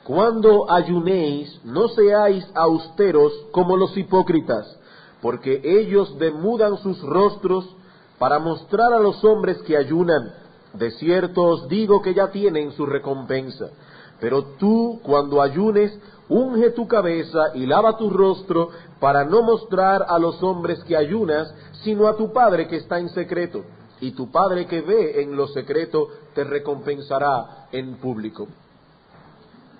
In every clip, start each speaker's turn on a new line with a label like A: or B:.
A: Cuando ayunéis, no seáis austeros como los hipócritas, porque ellos demudan sus rostros para mostrar a los hombres que ayunan. De cierto os digo que ya tienen su recompensa. Pero tú, cuando ayunes, unge tu cabeza y lava tu rostro, para no mostrar a los hombres que ayunas, sino a tu Padre que está en secreto. Y tu Padre que ve en lo secreto te recompensará en público.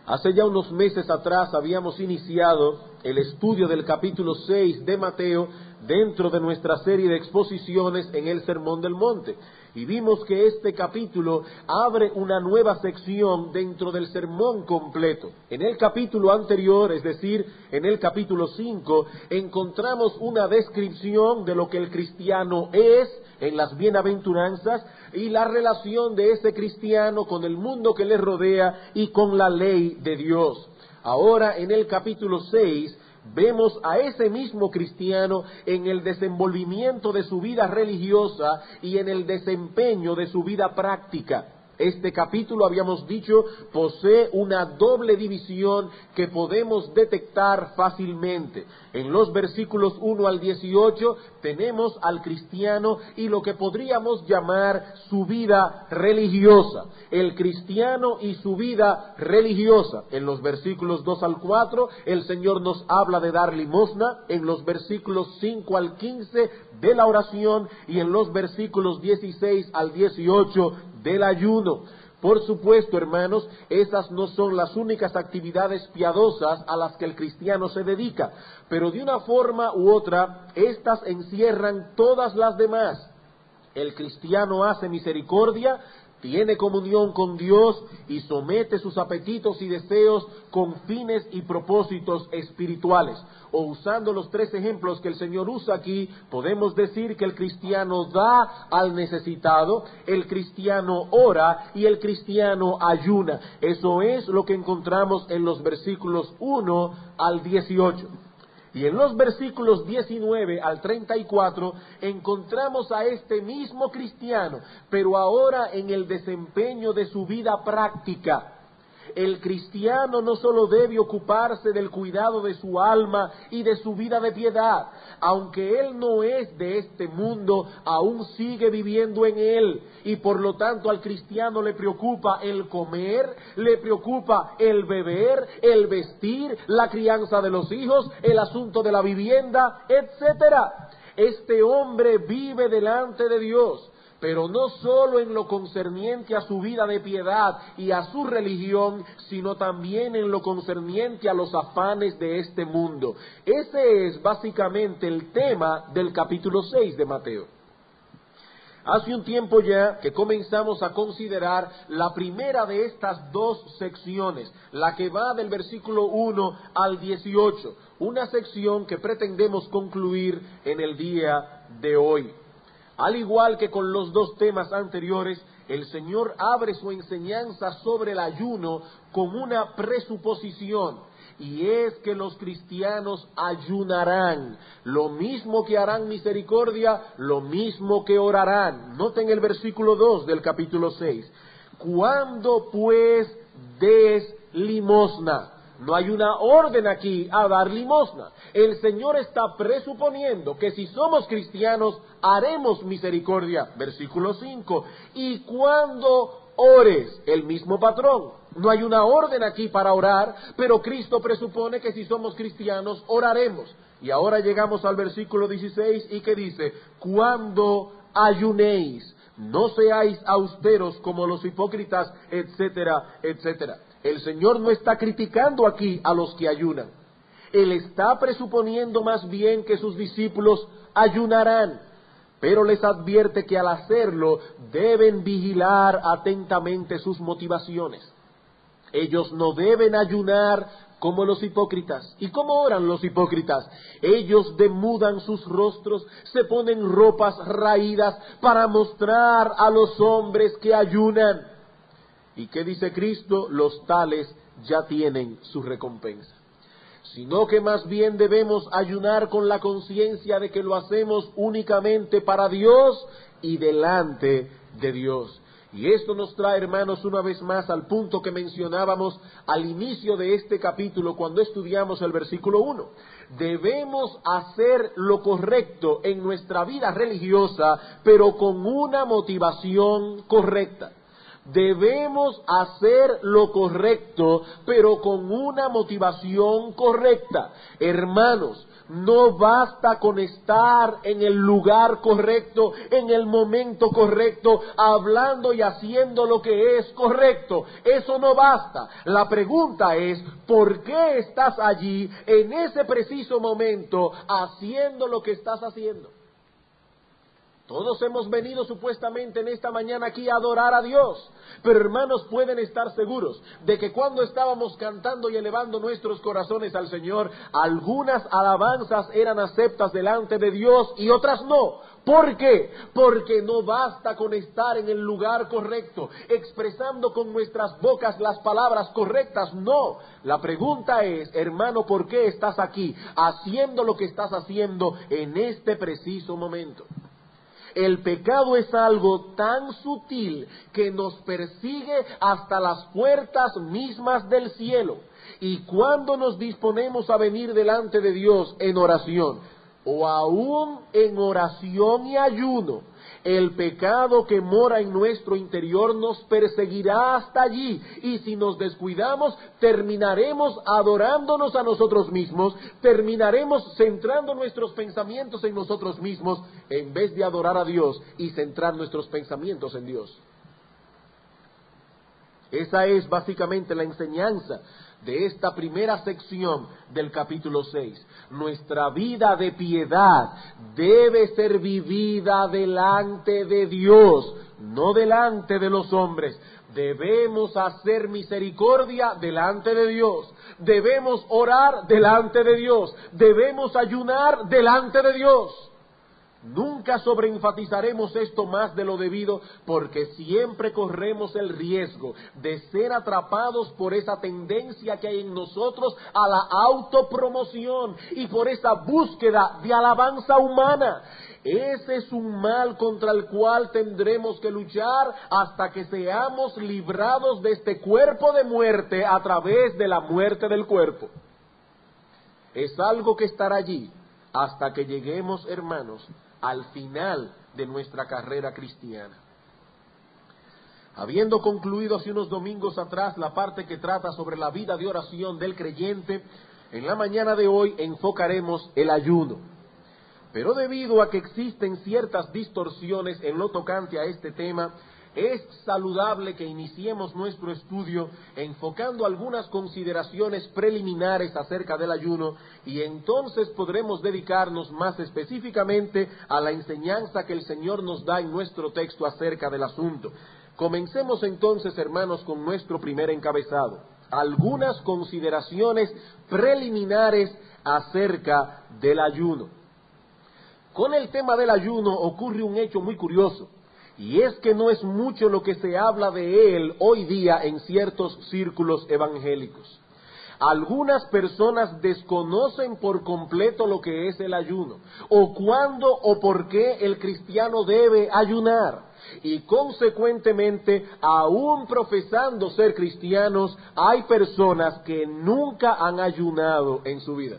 A: Hace ya unos meses atrás habíamos iniciado el estudio del capítulo 6 de Mateo dentro de nuestra serie de exposiciones en el Sermón del Monte. Y vimos que este capítulo abre una nueva sección dentro del sermón completo. En el capítulo anterior, es decir, en el capítulo 5, encontramos una descripción de lo que el cristiano es en las bienaventuranzas y la relación de ese cristiano con el mundo que le rodea y con la ley de Dios. Ahora, en el capítulo 6, vemos a ese mismo cristiano en el desenvolvimiento de su vida religiosa y en el desempeño de su vida práctica. Este capítulo, habíamos dicho, posee una doble división que podemos detectar fácilmente. En los versículos 1 al 18 tenemos al cristiano y lo que podríamos llamar su vida religiosa. El cristiano y su vida religiosa. En los versículos 2 al 4 el Señor nos habla de dar limosna. En los versículos 5 al 15 de la oración y en los versículos 16 al 18 del ayuno. Por supuesto, hermanos, esas no son las únicas actividades piadosas a las que el cristiano se dedica, pero de una forma u otra, estas encierran todas las demás. El cristiano hace misericordia, tiene comunión con Dios y somete sus apetitos y deseos con fines y propósitos espirituales. O usando los tres ejemplos que el Señor usa aquí, podemos decir que el cristiano da al necesitado, el cristiano ora y el cristiano ayuna. Eso es lo que encontramos en los versículos 1 al 18. Y en los versículos 19 al 34 encontramos a este mismo cristiano, pero ahora en el desempeño de su vida práctica. El cristiano no solo debe ocuparse del cuidado de su alma y de su vida de piedad, aunque él no es de este mundo, aún sigue viviendo en él, y por lo tanto al cristiano le preocupa el comer, le preocupa el beber, el vestir, la crianza de los hijos, el asunto de la vivienda, etcétera. Este hombre vive delante de Dios, pero no solo en lo concerniente a su vida de piedad y a su religión, sino también en lo concerniente a los afanes de este mundo. Ese es básicamente el tema del capítulo 6 de Mateo. Hace un tiempo ya que comenzamos a considerar la primera de estas dos secciones, la que va del versículo 1 al 18, una sección que pretendemos concluir en el día de hoy. Al igual que con los dos temas anteriores, el Señor abre su enseñanza sobre el ayuno con una presuposición, y es que los cristianos ayunarán, lo mismo que harán misericordia, lo mismo que orarán. Noten el versículo 2 del capítulo 6. ¿Cuándo pues des limosna? No hay una orden aquí a dar limosna. El Señor está presuponiendo que si somos cristianos haremos misericordia. Versículo 5. Y cuando ores, el mismo patrón. No hay una orden aquí para orar, pero Cristo presupone que si somos cristianos oraremos. Y ahora llegamos al versículo 16 y que dice, cuando ayunéis, no seáis austeros como los hipócritas, etcétera, etcétera. El Señor no está criticando aquí a los que ayunan. Él está presuponiendo más bien que sus discípulos ayunarán, pero les advierte que al hacerlo deben vigilar atentamente sus motivaciones. Ellos no deben ayunar como los hipócritas. ¿Y cómo oran los hipócritas? Ellos demudan sus rostros, se ponen ropas raídas para mostrar a los hombres que ayunan. ¿Y qué dice Cristo? Los tales ya tienen su recompensa. Sino que más bien debemos ayunar con la conciencia de que lo hacemos únicamente para Dios y delante de Dios. Y esto nos trae, hermanos, una vez más al punto que mencionábamos al inicio de este capítulo cuando estudiamos el versículo 1. Debemos hacer lo correcto en nuestra vida religiosa, pero con una motivación correcta. Debemos hacer lo correcto, pero con una motivación correcta. Hermanos, no basta con estar en el lugar correcto, en el momento correcto, hablando y haciendo lo que es correcto. Eso no basta. La pregunta es, ¿por qué estás allí en ese preciso momento haciendo lo que estás haciendo? Todos hemos venido supuestamente en esta mañana aquí a adorar a Dios, pero hermanos, pueden estar seguros de que cuando estábamos cantando y elevando nuestros corazones al Señor, algunas alabanzas eran aceptas delante de Dios y otras no. ¿Por qué? Porque no basta con estar en el lugar correcto, expresando con nuestras bocas las palabras correctas, no. La pregunta es, hermano, ¿por qué estás aquí haciendo lo que estás haciendo en este preciso momento? El pecado es algo tan sutil que nos persigue hasta las puertas mismas del cielo. Y cuando nos disponemos a venir delante de Dios en oración, o aún en oración y ayuno, el pecado que mora en nuestro interior nos perseguirá hasta allí, y si nos descuidamos, terminaremos adorándonos a nosotros mismos, terminaremos centrando nuestros pensamientos en nosotros mismos, en vez de adorar a Dios y centrar nuestros pensamientos en Dios. Esa es básicamente la enseñanza de esta primera sección del capítulo 6. Nuestra vida de piedad debe ser vivida delante de Dios, no delante de los hombres. Debemos hacer misericordia delante de Dios. Debemos orar delante de Dios. Debemos ayunar delante de Dios. Nunca sobreenfatizaremos esto más de lo debido, porque siempre corremos el riesgo de ser atrapados por esa tendencia que hay en nosotros a la autopromoción y por esa búsqueda de alabanza humana. Ese es un mal contra el cual tendremos que luchar hasta que seamos librados de este cuerpo de muerte a través de la muerte del cuerpo. Es algo que estará allí hasta que lleguemos, hermanos, al final de nuestra carrera cristiana. Habiendo concluido hace unos domingos atrás la parte que trata sobre la vida de oración del creyente, en la mañana de hoy enfocaremos el ayuno. Pero debido a que existen ciertas distorsiones en lo tocante a este tema, es saludable que iniciemos nuestro estudio enfocando algunas consideraciones preliminares acerca del ayuno, y entonces podremos dedicarnos más específicamente a la enseñanza que el Señor nos da en nuestro texto acerca del asunto. Comencemos entonces, hermanos, con nuestro primer encabezado: algunas consideraciones preliminares acerca del ayuno. Con el tema del ayuno ocurre un hecho muy curioso, y es que no es mucho lo que se habla de él hoy día en ciertos círculos evangélicos. Algunas personas desconocen por completo lo que es el ayuno, o cuándo o por qué el cristiano debe ayunar. Y consecuentemente, aún profesando ser cristianos, hay personas que nunca han ayunado en su vida.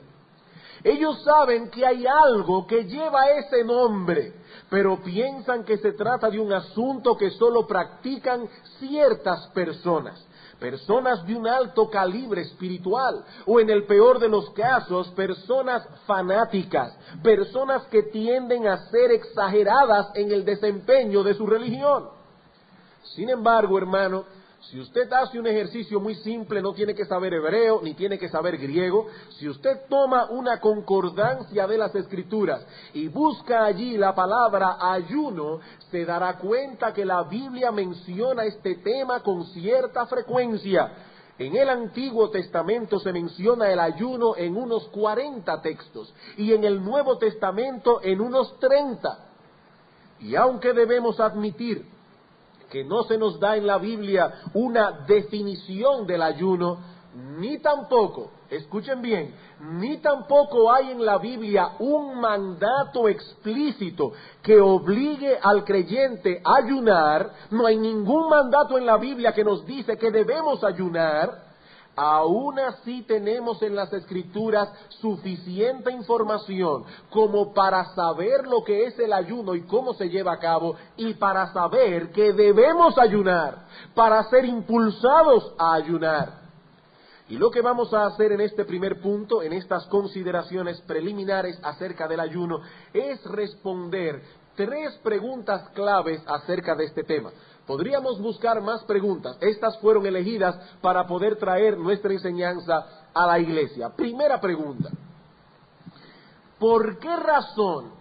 A: Ellos saben que hay algo que lleva ese nombre, pero piensan que se trata de un asunto que solo practican ciertas personas de un alto calibre espiritual, o en el peor de los casos, personas fanáticas, personas que tienden a ser exageradas en el desempeño de su religión. Sin embargo, hermano, si usted hace un ejercicio muy simple, no tiene que saber hebreo, ni tiene que saber griego. Si usted toma una concordancia de las Escrituras y busca allí la palabra ayuno, se dará cuenta que la Biblia menciona este tema con cierta frecuencia. En el Antiguo Testamento se menciona el ayuno en unos 40 textos, y en el Nuevo Testamento en unos 30. Y aunque debemos admitir que no se nos da en la Biblia una definición del ayuno, ni tampoco, escuchen bien, ni tampoco hay en la Biblia un mandato explícito que obligue al creyente a ayunar. No hay ningún mandato en la Biblia que nos dice que debemos ayunar. Aún así tenemos en las Escrituras suficiente información como para saber lo que es el ayuno y cómo se lleva a cabo, y para saber que debemos ayunar, para ser impulsados a ayunar. Y lo que vamos a hacer en este primer punto, en estas consideraciones preliminares acerca del ayuno, es responder 3 preguntas claves acerca de este tema. Podríamos buscar más preguntas. Estas fueron elegidas para poder traer nuestra enseñanza a la iglesia. Primera pregunta: ¿por qué razón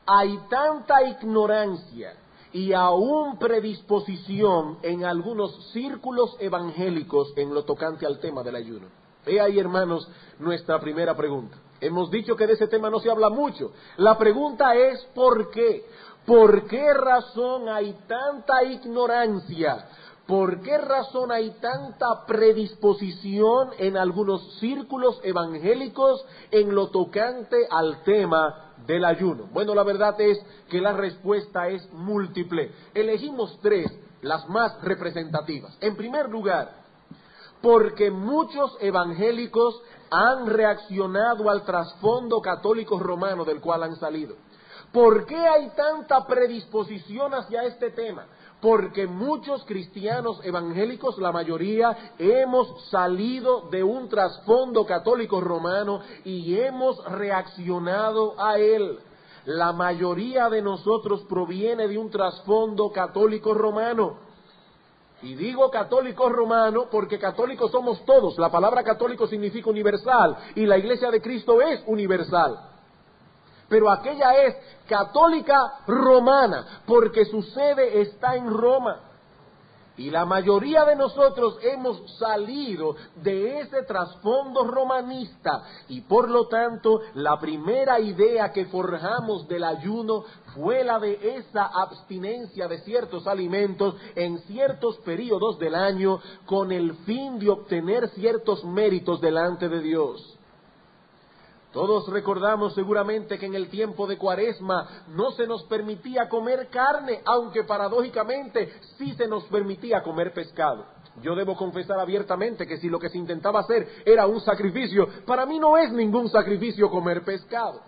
A: hay tanta ignorancia y aún predisposición en algunos círculos evangélicos en lo tocante al tema del ayuno? He ahí, hermanos, nuestra primera pregunta. Hemos dicho que de ese tema no se habla mucho. La pregunta es ¿por qué? ¿Por qué razón hay tanta ignorancia? ¿Por qué razón hay tanta predisposición en algunos círculos evangélicos en lo tocante al tema del ayuno? Bueno, la verdad es que la respuesta es múltiple. Elegimos 3, las más representativas. En primer lugar, porque muchos evangélicos han reaccionado al trasfondo católico romano del cual han salido. ¿Por qué hay tanta predisposición hacia este tema? Porque muchos cristianos evangélicos, la mayoría, hemos salido de un trasfondo católico romano y hemos reaccionado a él. La mayoría de nosotros proviene de un trasfondo católico romano. Y digo católico romano porque católicos somos todos. La palabra católico significa universal y la Iglesia de Cristo es universal. Pero aquella es católica romana, porque su sede está en Roma. Y la mayoría de nosotros hemos salido de ese trasfondo romanista, y por lo tanto la primera idea que forjamos del ayuno fue la de esa abstinencia de ciertos alimentos en ciertos periodos del año con el fin de obtener ciertos méritos delante de Dios. Todos recordamos seguramente que en el tiempo de Cuaresma no se nos permitía comer carne, aunque paradójicamente sí se nos permitía comer pescado. Yo debo confesar abiertamente que si lo que se intentaba hacer era un sacrificio, para mí no es ningún sacrificio comer pescado.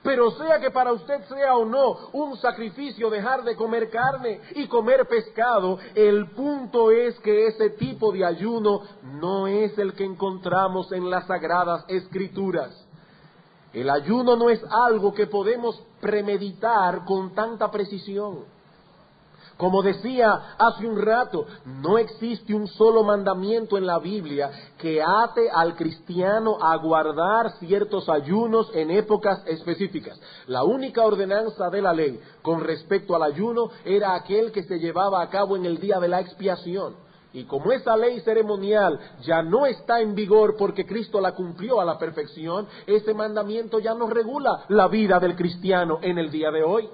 A: Pero sea que para usted sea o no un sacrificio dejar de comer carne y comer pescado, el punto es que ese tipo de ayuno no es el que encontramos en las Sagradas Escrituras. El ayuno no es algo que podemos premeditar con tanta precisión. Como decía hace un rato, no existe un solo mandamiento en la Biblia que ate al cristiano a guardar ciertos ayunos en épocas específicas. La única ordenanza de la ley con respecto al ayuno era aquel que se llevaba a cabo en el día de la expiación. Y como esa ley ceremonial ya no está en vigor porque Cristo la cumplió a la perfección, ese mandamiento ya no regula la vida del cristiano en el día de hoy.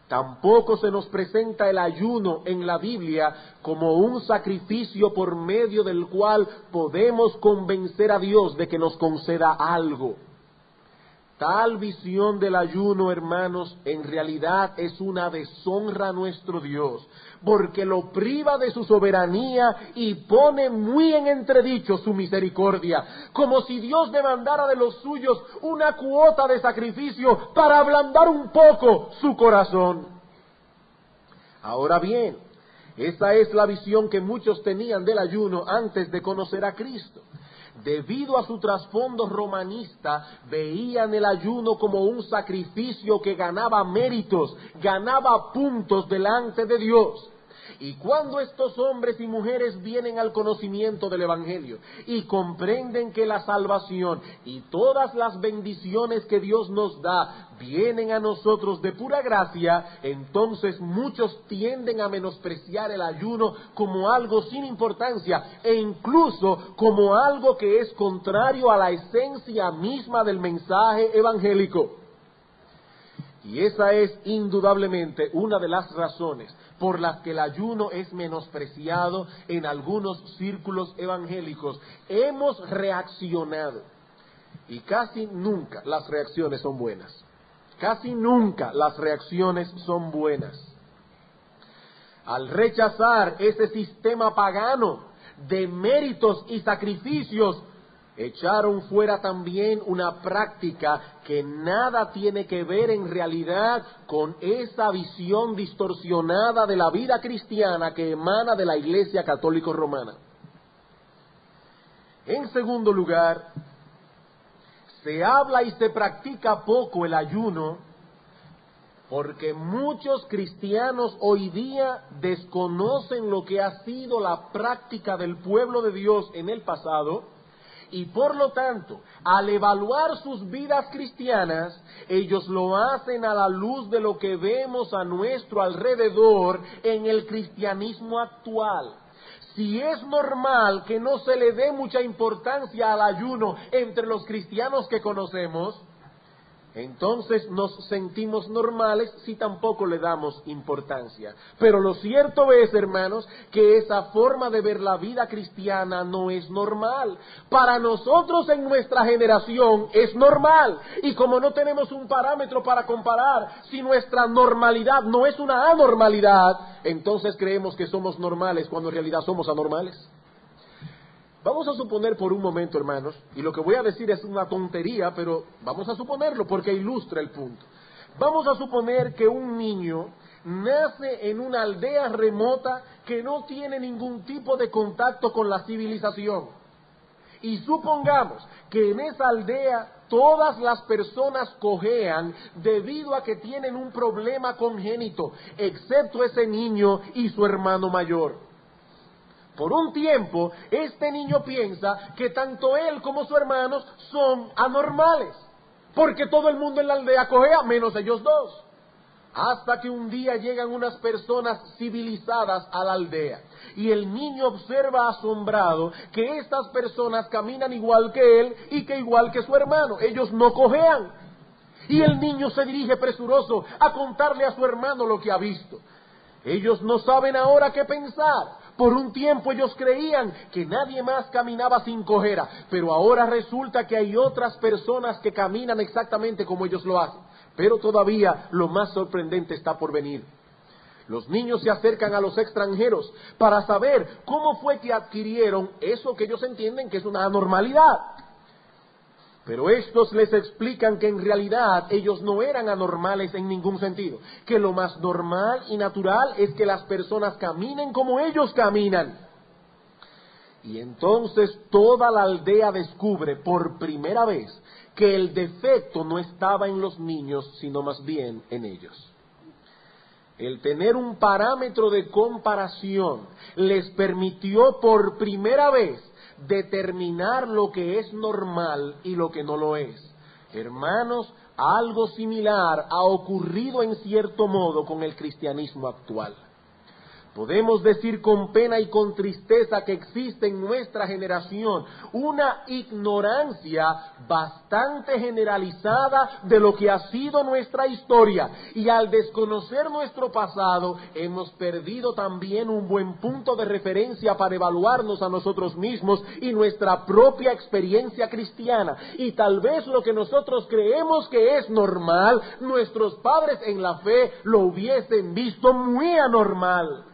A: Tampoco se nos presenta el ayuno en la Biblia como un sacrificio por medio del cual podemos convencer a Dios de que nos conceda algo. Tal visión del ayuno, hermanos, en realidad es una deshonra a nuestro Dios, porque lo priva de su soberanía y pone muy en entredicho su misericordia, como si Dios demandara de los suyos una cuota de sacrificio para ablandar un poco su corazón. Ahora bien, esa es la visión que muchos tenían del ayuno antes de conocer a Cristo. Debido a su trasfondo romanista, veían el ayuno como un sacrificio que ganaba méritos, ganaba puntos delante de Dios. Y cuando estos hombres y mujeres vienen al conocimiento del Evangelio y comprenden que la salvación y todas las bendiciones que Dios nos da vienen a nosotros de pura gracia, entonces muchos tienden a menospreciar el ayuno como algo sin importancia e incluso como algo que es contrario a la esencia misma del mensaje evangélico. Y esa es indudablemente una de las razones por las que el ayuno es menospreciado en algunos círculos evangélicos. Hemos reaccionado y casi nunca las reacciones son buenas. Casi nunca las reacciones son buenas. Al rechazar ese sistema pagano de méritos y sacrificios, echaron fuera también una práctica que nada tiene que ver en realidad con esa visión distorsionada de la vida cristiana que emana de la Iglesia Católica Romana. En segundo lugar, se habla y se practica poco el ayuno porque muchos cristianos hoy día desconocen lo que ha sido la práctica del pueblo de Dios en el pasado y por lo tanto, al evaluar sus vidas cristianas, ellos lo hacen a la luz de lo que vemos a nuestro alrededor en el cristianismo actual. Si es normal que no se le dé mucha importancia al ayuno entre los cristianos que conocemos, entonces nos sentimos normales si tampoco le damos importancia. Pero lo cierto es, hermanos, que esa forma de ver la vida cristiana no es normal. Para nosotros en nuestra generación es normal. Y como no tenemos un parámetro para comparar, si nuestra normalidad no es una anormalidad, entonces creemos que somos normales cuando en realidad somos anormales. Vamos a suponer por un momento, hermanos, y lo que voy a decir es una tontería, pero vamos a suponerlo porque ilustra el punto. Vamos a suponer que un niño nace en una aldea remota que no tiene ningún tipo de contacto con la civilización. Y supongamos que en esa aldea todas las personas cojean debido a que tienen un problema congénito, excepto ese niño y su hermano mayor. Por un tiempo, este niño piensa que tanto él como sus hermanos son anormales, porque todo el mundo en la aldea cojea, menos ellos dos. Hasta que un día llegan unas personas civilizadas a la aldea, y el niño observa asombrado que estas personas caminan igual que él y que igual que su hermano, ellos no cojean. Y el niño se dirige presuroso a contarle a su hermano lo que ha visto. Ellos no saben ahora qué pensar. Por un tiempo ellos creían que nadie más caminaba sin cojera, pero ahora resulta que hay otras personas que caminan exactamente como ellos lo hacen. Pero todavía lo más sorprendente está por venir. Los niños se acercan a los extranjeros para saber cómo fue que adquirieron eso que ellos entienden que es una anormalidad. Pero estos les explican que en realidad ellos no eran anormales en ningún sentido, que lo más normal y natural es que las personas caminen como ellos caminan. Y entonces toda la aldea descubre por primera vez que el defecto no estaba en los niños, sino más bien en ellos. El tener un parámetro de comparación les permitió por primera vez determinar lo que es normal y lo que no lo es. Hermanos, algo similar ha ocurrido en cierto modo con el cristianismo actual. Podemos decir con pena y con tristeza que existe en nuestra generación una ignorancia bastante generalizada de lo que ha sido nuestra historia, y al desconocer nuestro pasado hemos perdido también un buen punto de referencia para evaluarnos a nosotros mismos y nuestra propia experiencia cristiana. Y tal vez lo que nosotros creemos que es normal, nuestros padres en la fe lo hubiesen visto muy anormal.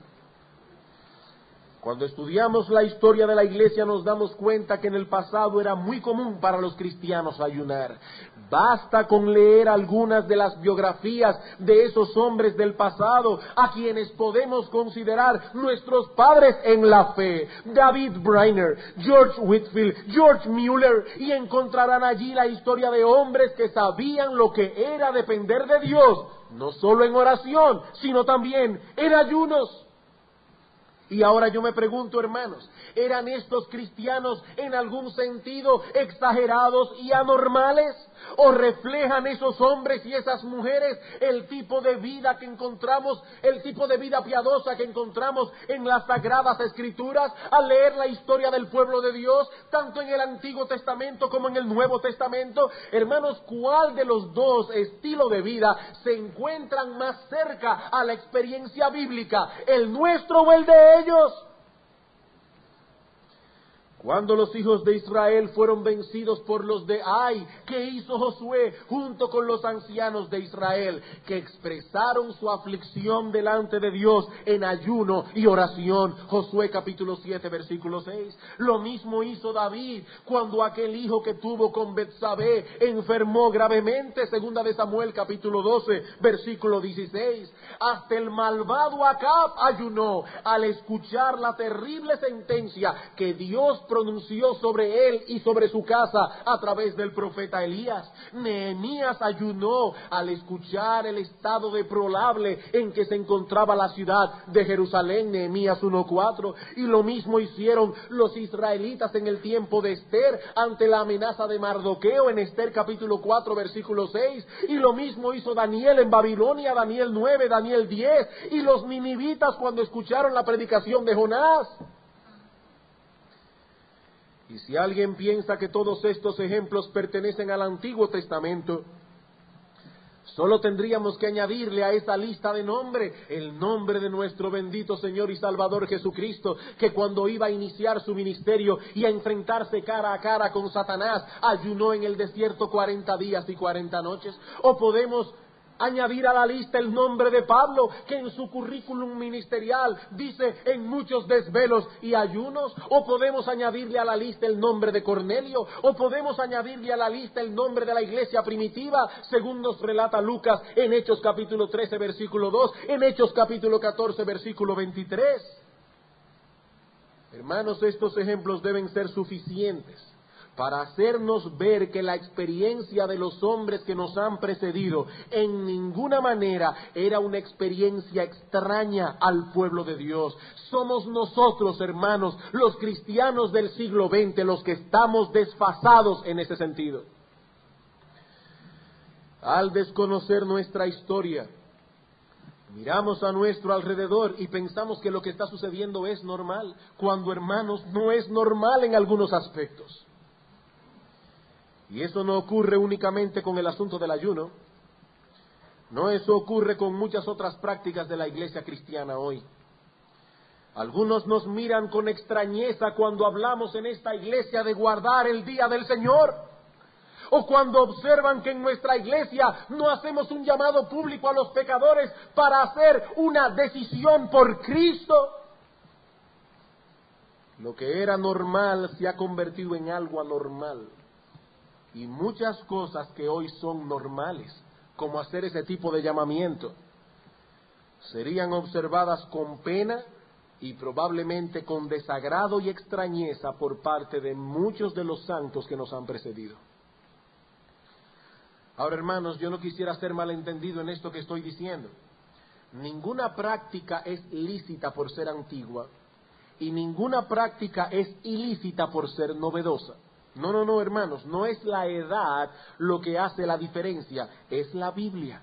A: Cuando estudiamos la historia de la iglesia nos damos cuenta que en el pasado era muy común para los cristianos ayunar. Basta con leer algunas de las biografías de esos hombres del pasado a quienes podemos considerar nuestros padres en la fe. David Brainerd, George Whitefield, George Mueller, y encontrarán allí la historia de hombres que sabían lo que era depender de Dios, no solo en oración, sino también en ayunos. Y ahora yo me pregunto, hermanos, ¿eran estos cristianos en algún sentido exagerados y anormales? ¿O reflejan esos hombres y esas mujeres el tipo de vida que encontramos, el tipo de vida piadosa que encontramos en las Sagradas Escrituras al leer la historia del pueblo de Dios, tanto en el Antiguo Testamento como en el Nuevo Testamento? Hermanos, ¿cuál de los dos estilos de vida se encuentran más cerca a la experiencia bíblica, el nuestro o el de ellos? Cuando los hijos de Israel fueron vencidos por los de Ai, ¿qué hizo Josué junto con los ancianos de Israel? Que expresaron su aflicción delante de Dios en ayuno y oración. Josué capítulo 7, versículo 6. Lo mismo hizo David cuando aquel hijo que tuvo con Betsabé enfermó gravemente. Segunda de Samuel capítulo 12, versículo 16. Hasta el malvado Acab ayunó al escuchar la terrible sentencia que Dios pronunció sobre él y sobre su casa a través del profeta Elías. Nehemías ayunó al escuchar el estado deplorable en que se encontraba la ciudad de Jerusalén, Nehemías 1:4, y lo mismo hicieron los israelitas en el tiempo de Esther ante la amenaza de Mardoqueo en Esther capítulo 4 versículo 6, y lo mismo hizo Daniel en Babilonia, Daniel 9, Daniel 10, y los ninivitas cuando escucharon la predicación de Jonás. Y si alguien piensa que todos estos ejemplos pertenecen al Antiguo Testamento, solo tendríamos que añadirle a esa lista de nombres el nombre de nuestro bendito Señor y Salvador Jesucristo, que cuando iba a iniciar su ministerio y a enfrentarse cara a cara con Satanás, ayunó en el desierto 40 días y 40 noches. O podemos añadir a la lista el nombre de Pablo, que en su currículum ministerial dice en muchos desvelos y ayunos. O podemos añadirle a la lista el nombre de Cornelio, o podemos añadirle a la lista el nombre de la iglesia primitiva, según nos relata Lucas en Hechos capítulo 13 versículo 2, en Hechos capítulo 14 versículo 23. Hermanos, estos ejemplos deben ser suficientes para hacernos ver que la experiencia de los hombres que nos han precedido en ninguna manera era una experiencia extraña al pueblo de Dios. Somos nosotros, hermanos, los cristianos del siglo XX, los que estamos desfasados en ese sentido. Al desconocer nuestra historia, miramos a nuestro alrededor y pensamos que lo que está sucediendo es normal, cuando, hermanos, no es normal en algunos aspectos. Y eso no ocurre únicamente con el asunto del ayuno. No, eso ocurre con muchas otras prácticas de la iglesia cristiana hoy. Algunos nos miran con extrañeza cuando hablamos en esta iglesia de guardar el día del Señor, o cuando observan que en nuestra iglesia no hacemos un llamado público a los pecadores para hacer una decisión por Cristo. Lo que era normal se ha convertido en algo anormal. Y muchas cosas que hoy son normales, como hacer ese tipo de llamamiento, serían observadas con pena y probablemente con desagrado y extrañeza por parte de muchos de los santos que nos han precedido. Ahora, hermanos, yo no quisiera ser malentendido en esto que estoy diciendo. Ninguna práctica es lícita por ser antigua y ninguna práctica es ilícita por ser novedosa. No, hermanos, no es la edad lo que hace la diferencia, es la Biblia.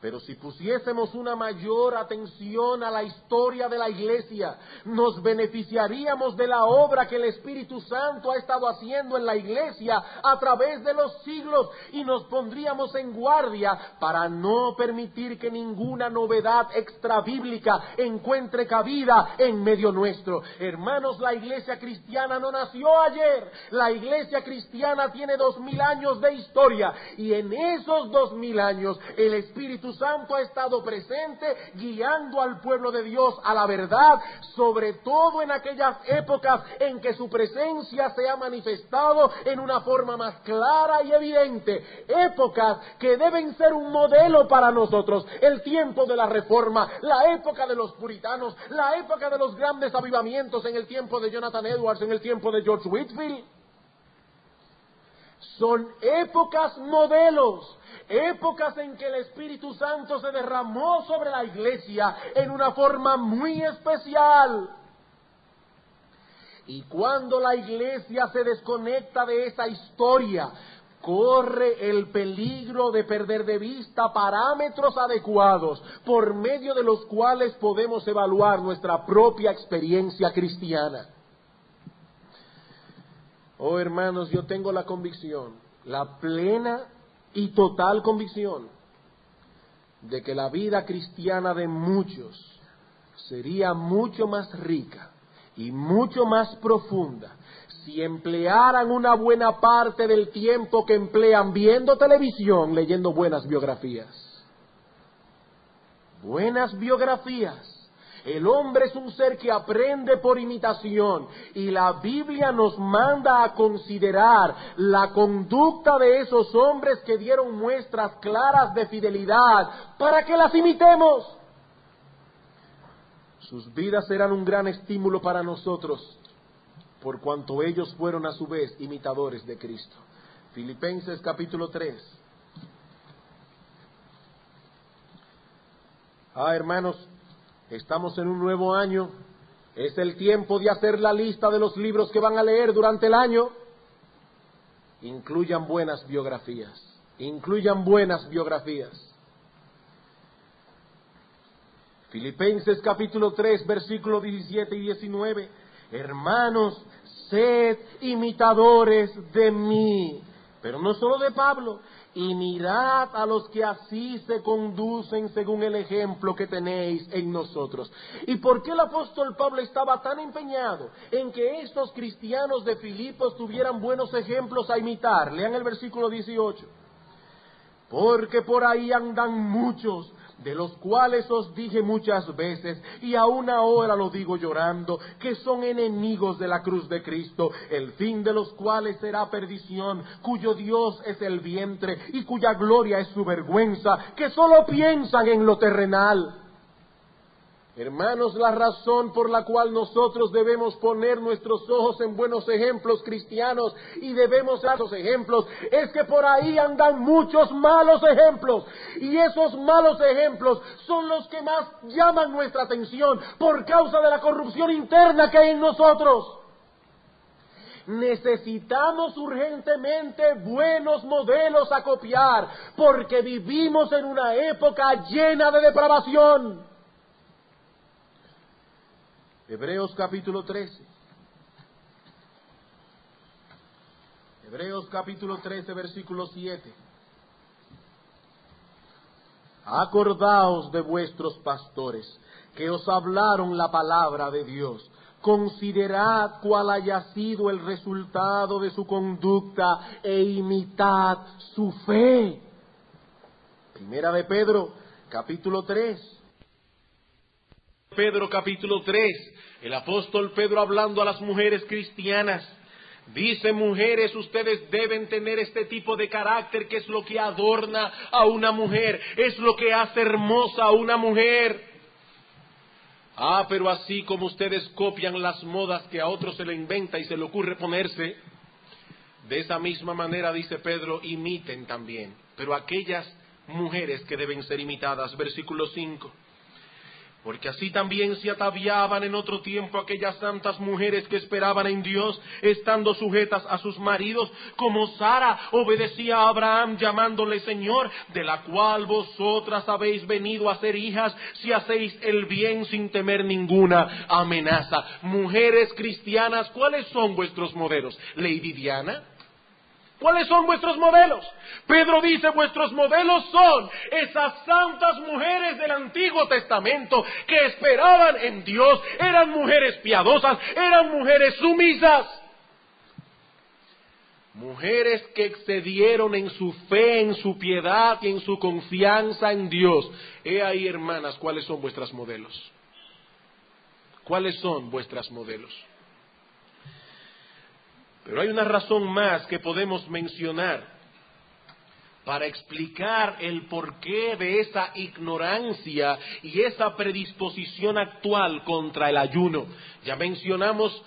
A: Pero si pusiésemos una mayor atención a la historia de la iglesia, nos beneficiaríamos de la obra que el Espíritu Santo ha estado haciendo en la iglesia a través de los siglos, y nos pondríamos en guardia para no permitir que ninguna novedad extrabíblica encuentre cabida en medio nuestro. Hermanos, la iglesia cristiana no nació ayer. La iglesia cristiana tiene 2000 años de historia, y en esos 2000 años el Espíritu Santo ha estado presente guiando al pueblo de Dios a la verdad, sobre todo en aquellas épocas en que su presencia se ha manifestado en una forma más clara y evidente, épocas que deben ser un modelo para nosotros. El tiempo de la Reforma, la época de los puritanos, la época de los grandes avivamientos en el tiempo de Jonathan Edwards, en el tiempo de George Whitefield, son épocas modelos épocas en que el Espíritu Santo se derramó sobre la iglesia en una forma muy especial. Y cuando la iglesia se desconecta de esa historia, corre el peligro de perder de vista parámetros adecuados por medio de los cuales podemos evaluar nuestra propia experiencia cristiana. Oh hermanos, yo tengo la convicción, la plena y total convicción, de que la vida cristiana de muchos sería mucho más rica y mucho más profunda si emplearan una buena parte del tiempo que emplean viendo televisión, leyendo buenas biografías. Buenas biografías. El hombre es un ser que aprende por imitación y la Biblia nos manda a considerar la conducta de esos hombres que dieron muestras claras de fidelidad para que las imitemos. Sus vidas serán un gran estímulo para nosotros, por cuanto ellos fueron a su vez imitadores de Cristo. Filipenses capítulo 3. Hermanos, estamos en un nuevo año. Es el tiempo de hacer la lista de los libros que van a leer durante el año. Incluyan buenas biografías. Incluyan buenas biografías. Filipenses capítulo 3, versículos 17 y 19. Hermanos, sed imitadores de mí. Pero no solo de Pablo. Y mirad a los que así se conducen según el ejemplo que tenéis en nosotros. ¿Y por qué el apóstol Pablo estaba tan empeñado en que estos cristianos de Filipos tuvieran buenos ejemplos a imitar? Lean el versículo 18. Porque por ahí andan muchos, de los cuales os dije muchas veces, y aún ahora lo digo llorando, que son enemigos de la cruz de Cristo, el fin de los cuales será perdición, cuyo Dios es el vientre, y cuya gloria es su vergüenza, que solo piensan en lo terrenal. Hermanos, la razón por la cual nosotros debemos poner nuestros ojos en buenos ejemplos cristianos y debemos dar esos ejemplos es que por ahí andan muchos malos ejemplos y esos malos ejemplos son los que más llaman nuestra atención por causa de la corrupción interna que hay en nosotros. Necesitamos urgentemente buenos modelos a copiar porque vivimos en una época llena de depravación. Hebreos capítulo 13. Hebreos capítulo 13, versículo 7. Acordaos de vuestros pastores, que os hablaron la palabra de Dios. Considerad cuál haya sido el resultado de su conducta e imitad su fe. Primera de Pedro, capítulo 3. Pedro capítulo 3, el apóstol Pedro hablando a las mujeres cristianas, dice: mujeres, ustedes deben tener este tipo de carácter que es lo que adorna a una mujer, es lo que hace hermosa a una mujer. Pero así como ustedes copian las modas que a otros se le inventa y se le ocurre ponerse, de esa misma manera, dice Pedro, imiten también, pero aquellas mujeres que deben ser imitadas. Versículo 5. Porque así también se ataviaban en otro tiempo aquellas santas mujeres que esperaban en Dios, estando sujetas a sus maridos, como Sara obedecía a Abraham llamándole Señor, de la cual vosotras habéis venido a ser hijas, si hacéis el bien sin temer ninguna amenaza. Mujeres cristianas, ¿cuáles son vuestros modelos? Lady Diana. ¿Cuáles son vuestros modelos? Pedro dice: vuestros modelos son esas santas mujeres del Antiguo Testamento que esperaban en Dios, eran mujeres piadosas, eran mujeres sumisas. Mujeres que excedieron en su fe, en su piedad y en su confianza en Dios. He ahí, hermanas, ¿cuáles son vuestros modelos? ¿Cuáles son vuestros modelos? Pero hay una razón más que podemos mencionar para explicar el porqué de esa ignorancia y esa predisposición actual contra el ayuno. Ya mencionamos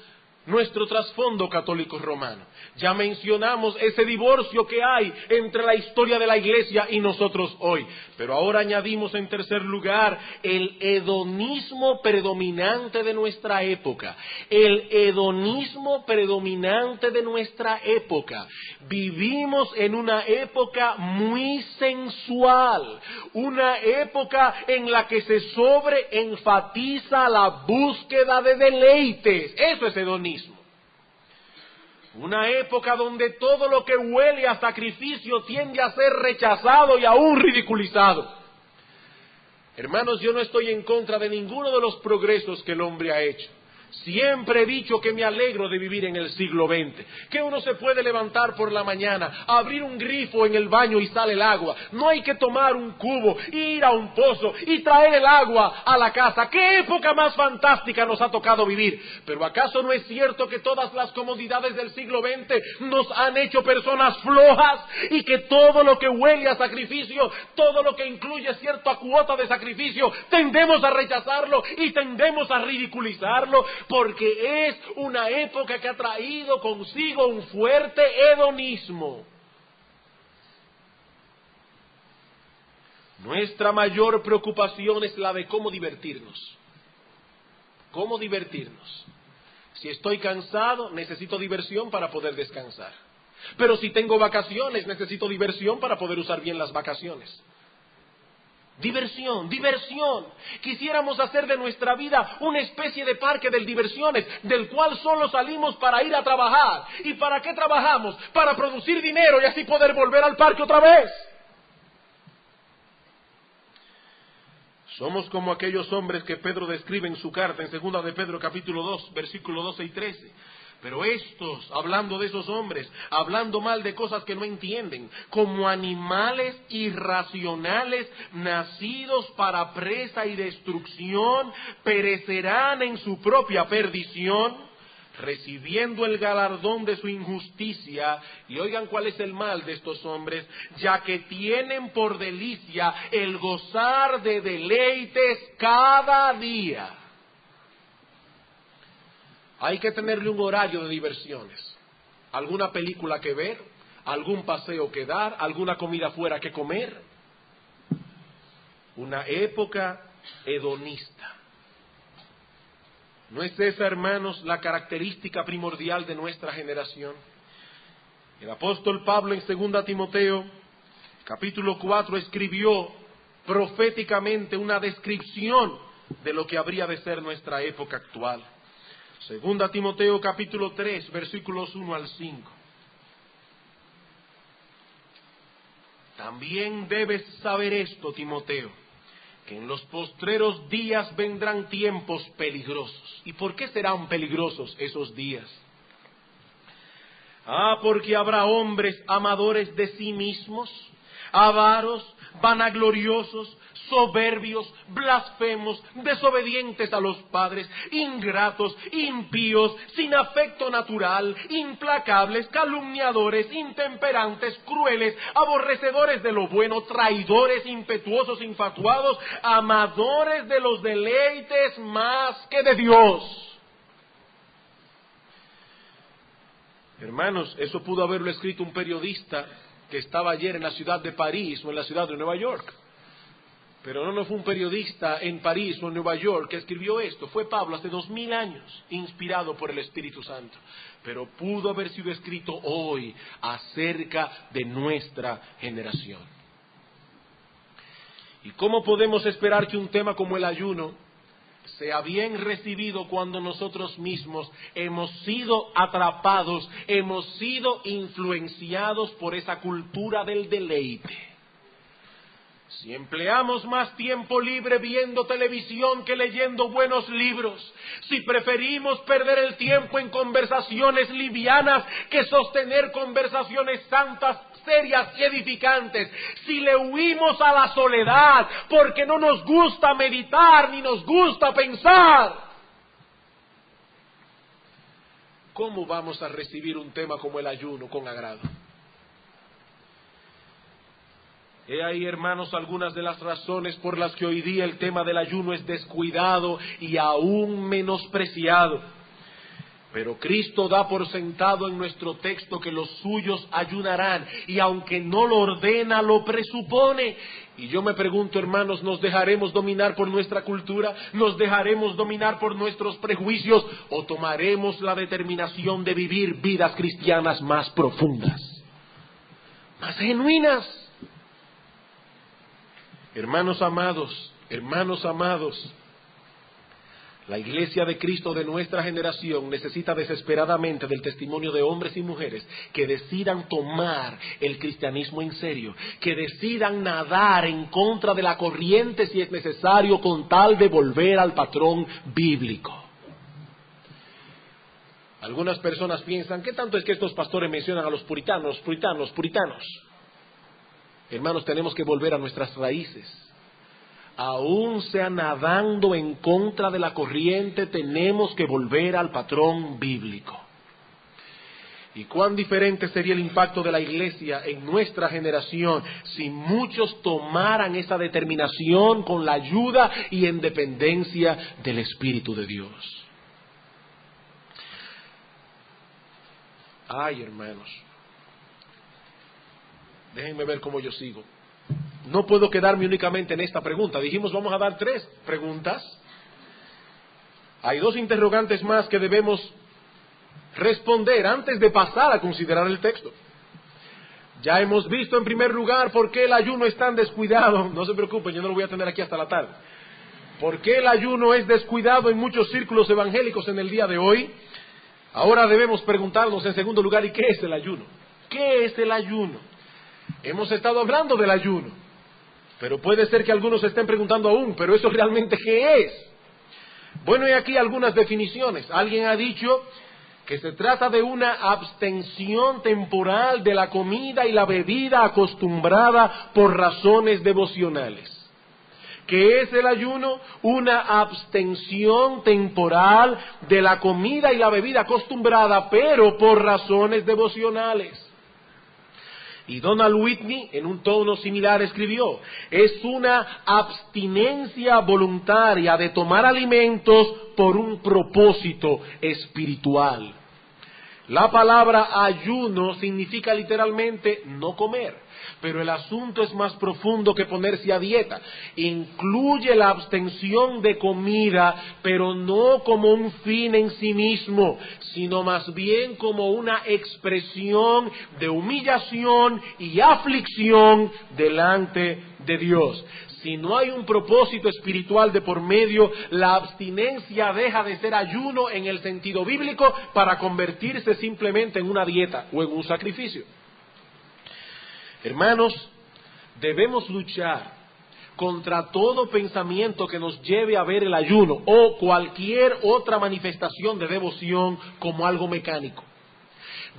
A: nuestro trasfondo católico romano. Ya mencionamos ese divorcio que hay entre la historia de la Iglesia y nosotros hoy. Pero ahora añadimos en tercer lugar el hedonismo predominante de nuestra época. El hedonismo predominante de nuestra época. Vivimos en una época muy sensual, una época en la que se sobreenfatiza la búsqueda de deleites. Eso es hedonismo. Una época donde todo lo que huele a sacrificio tiende a ser rechazado y aún ridiculizado. Hermanos, yo no estoy en contra de ninguno de los progresos que el hombre ha hecho. Siempre he dicho que me alegro de vivir en el siglo XX, que uno se puede levantar por la mañana, abrir un grifo en el baño y sale el agua. No hay que tomar un cubo, ir a un pozo y traer el agua a la casa. ¡Qué época más fantástica nos ha tocado vivir! Pero ¿acaso no es cierto que todas las comodidades del siglo XX nos han hecho personas flojas y que todo lo que huele a sacrificio, todo lo que incluye cierta cuota de sacrificio, tendemos a rechazarlo y tendemos a ridiculizarlo? Porque es una época que ha traído consigo un fuerte hedonismo. Nuestra mayor preocupación es la de cómo divertirnos. ¿Cómo divertirnos? Si estoy cansado, necesito diversión para poder descansar. Pero si tengo vacaciones, necesito diversión para poder usar bien las vacaciones. Diversión, diversión. Quisiéramos hacer de nuestra vida una especie de parque de diversiones, del cual solo salimos para ir a trabajar. ¿Y para qué trabajamos? Para producir dinero y así poder volver al parque otra vez. Somos como aquellos hombres que Pedro describe en su carta en 2 de Pedro capítulo 2, versículos 12 y 13. Pero estos, hablando de esos hombres, hablando mal de cosas que no entienden, como animales irracionales, nacidos para presa y destrucción, perecerán en su propia perdición, recibiendo el galardón de su injusticia. Y oigan cuál es el mal de estos hombres, ya que tienen por delicia el gozar de deleites cada día. Hay que tenerle un horario de diversiones. Alguna película que ver, algún paseo que dar, alguna comida fuera que comer. Una época hedonista. ¿No es esa, hermanos, la característica primordial de nuestra generación? El apóstol Pablo en 2 Timoteo, capítulo 4, escribió proféticamente una descripción de lo que habría de ser nuestra época actual. 2 Timoteo capítulo 3, versículos 1 al 5. También debes saber esto, Timoteo, que en los postreros días vendrán tiempos peligrosos. ¿Y por qué serán peligrosos esos días? Porque habrá hombres amadores de sí mismos, avaros, vanagloriosos, soberbios, blasfemos, desobedientes a los padres, ingratos, impíos, sin afecto natural, implacables, calumniadores, intemperantes, crueles, aborrecedores de lo bueno, traidores, impetuosos, infatuados, amadores de los deleites más que de Dios. Hermanos, eso pudo haberlo escrito un periodista que estaba ayer en la ciudad de París o en la ciudad de Nueva York. Pero no fue un periodista en París o en Nueva York que escribió esto. Fue Pablo hace 2000 años, inspirado por el Espíritu Santo. Pero pudo haber sido escrito hoy acerca de nuestra generación. ¿Y cómo podemos esperar que un tema como el ayuno sea bien recibido cuando nosotros mismos hemos sido atrapados, hemos sido influenciados por esa cultura del deleite? Si empleamos más tiempo libre viendo televisión que leyendo buenos libros, si preferimos perder el tiempo en conversaciones livianas que sostener conversaciones santas, serias y edificantes, si le huimos a la soledad porque no nos gusta meditar ni nos gusta pensar, ¿cómo vamos a recibir un tema como el ayuno con agrado? He ahí, hermanos, algunas de las razones por las que hoy día el tema del ayuno es descuidado y aún menospreciado. Pero Cristo da por sentado en nuestro texto que los suyos ayunarán, y aunque no lo ordena, lo presupone. Y yo me pregunto, hermanos, ¿nos dejaremos dominar por nuestra cultura? ¿Nos dejaremos dominar por nuestros prejuicios? ¿O tomaremos la determinación de vivir vidas cristianas más profundas, más genuinas? Hermanos amados, la Iglesia de Cristo de nuestra generación necesita desesperadamente del testimonio de hombres y mujeres que decidan tomar el cristianismo en serio, que decidan nadar en contra de la corriente si es necesario con tal de volver al patrón bíblico. Algunas personas piensan, ¿qué tanto es que estos pastores mencionan a los puritanos? Hermanos, tenemos que volver a nuestras raíces. Aún sea nadando en contra de la corriente, tenemos que volver al patrón bíblico. ¿Y cuán diferente sería el impacto de la Iglesia en nuestra generación si muchos tomaran esa determinación con la ayuda y en dependencia del Espíritu de Dios? Ay, hermanos, déjenme ver cómo yo sigo. No puedo quedarme únicamente en esta pregunta. Dijimos, vamos a dar 3 preguntas. Hay 2 interrogantes más que debemos responder antes de pasar a considerar el texto. Ya hemos visto en primer lugar por qué el ayuno es tan descuidado. No se preocupen, yo no lo voy a tener aquí hasta la tarde. ¿Por qué el ayuno es descuidado en muchos círculos evangélicos en el día de hoy? Ahora debemos preguntarnos en segundo lugar, ¿y qué es el ayuno? ¿Qué es el ayuno? Hemos estado hablando del ayuno. Pero puede ser que algunos se estén preguntando aún, ¿pero eso realmente qué es? Bueno, y aquí algunas definiciones. Alguien ha dicho que se trata de una abstención temporal de la comida y la bebida acostumbrada por razones devocionales. ¿Qué es el ayuno? Una abstención temporal de la comida y la bebida acostumbrada, pero por razones devocionales. Y Donald Whitney, en un tono similar, escribió, es una abstinencia voluntaria de tomar alimentos por un propósito espiritual. La palabra ayuno significa literalmente no comer, pero el asunto es más profundo que ponerse a dieta. Incluye la abstención de comida, pero no como un fin en sí mismo, sino más bien como una expresión de humillación y aflicción delante de Dios. Si no hay un propósito espiritual de por medio, la abstinencia deja de ser ayuno en el sentido bíblico para convertirse simplemente en una dieta o en un sacrificio. Hermanos, debemos luchar contra todo pensamiento que nos lleve a ver el ayuno o cualquier otra manifestación de devoción como algo mecánico.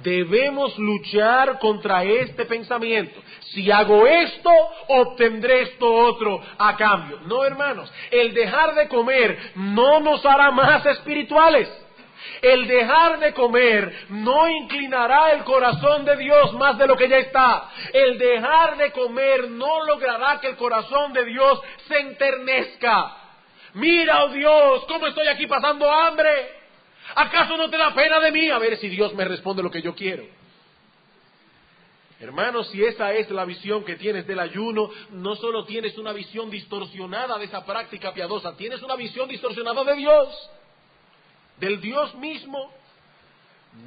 A: Debemos luchar contra este pensamiento. Si hago esto, obtendré esto otro a cambio. No, hermanos, el dejar de comer no nos hará más espirituales. El dejar de comer no inclinará el corazón de Dios más de lo que ya está. El dejar de comer no logrará que el corazón de Dios se enternezca. Mira, oh Dios, cómo estoy aquí pasando hambre. ¿Acaso no te da pena de mí? A ver si Dios me responde lo que yo quiero. Hermanos, si esa es la visión que tienes del ayuno, no solo tienes una visión distorsionada de esa práctica piadosa, tienes una visión distorsionada de Dios, del Dios mismo.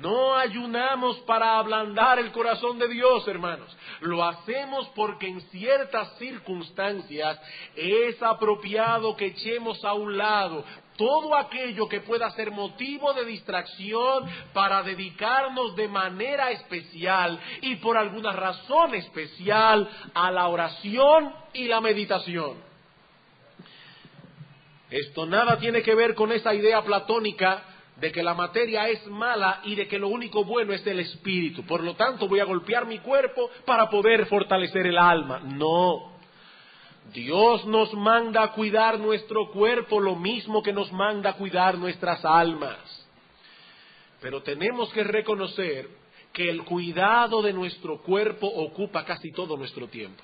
A: No ayunamos para ablandar el corazón de Dios, hermanos. Lo hacemos porque en ciertas circunstancias es apropiado que echemos a un lado todo aquello que pueda ser motivo de distracción para dedicarnos de manera especial y por alguna razón especial a la oración y la meditación. Esto nada tiene que ver con esa idea platónica de que la materia es mala y de que lo único bueno es el espíritu. Por lo tanto, voy a golpear mi cuerpo para poder fortalecer el alma. No. Dios nos manda a cuidar nuestro cuerpo lo mismo que nos manda a cuidar nuestras almas. Pero tenemos que reconocer que el cuidado de nuestro cuerpo ocupa casi todo nuestro tiempo.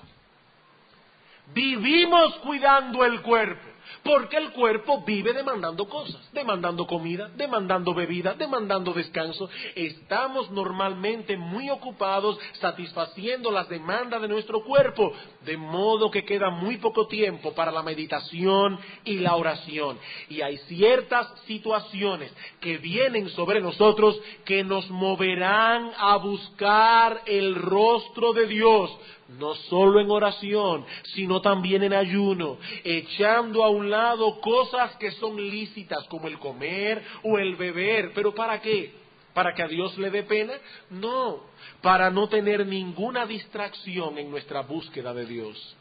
A: Vivimos cuidando el cuerpo. Porque el cuerpo vive demandando cosas, demandando comida, demandando bebida, demandando descanso. Estamos normalmente muy ocupados satisfaciendo las demandas de nuestro cuerpo, de modo que queda muy poco tiempo para la meditación y la oración. Y hay ciertas situaciones que vienen sobre nosotros que nos moverán a buscar el rostro de Dios, no solo en oración, sino también en ayuno, echando a un lado cosas que son lícitas, como el comer o el beber. ¿Pero para qué? ¿Para que a Dios le dé pena? No, para no tener ninguna distracción en nuestra búsqueda de Dios.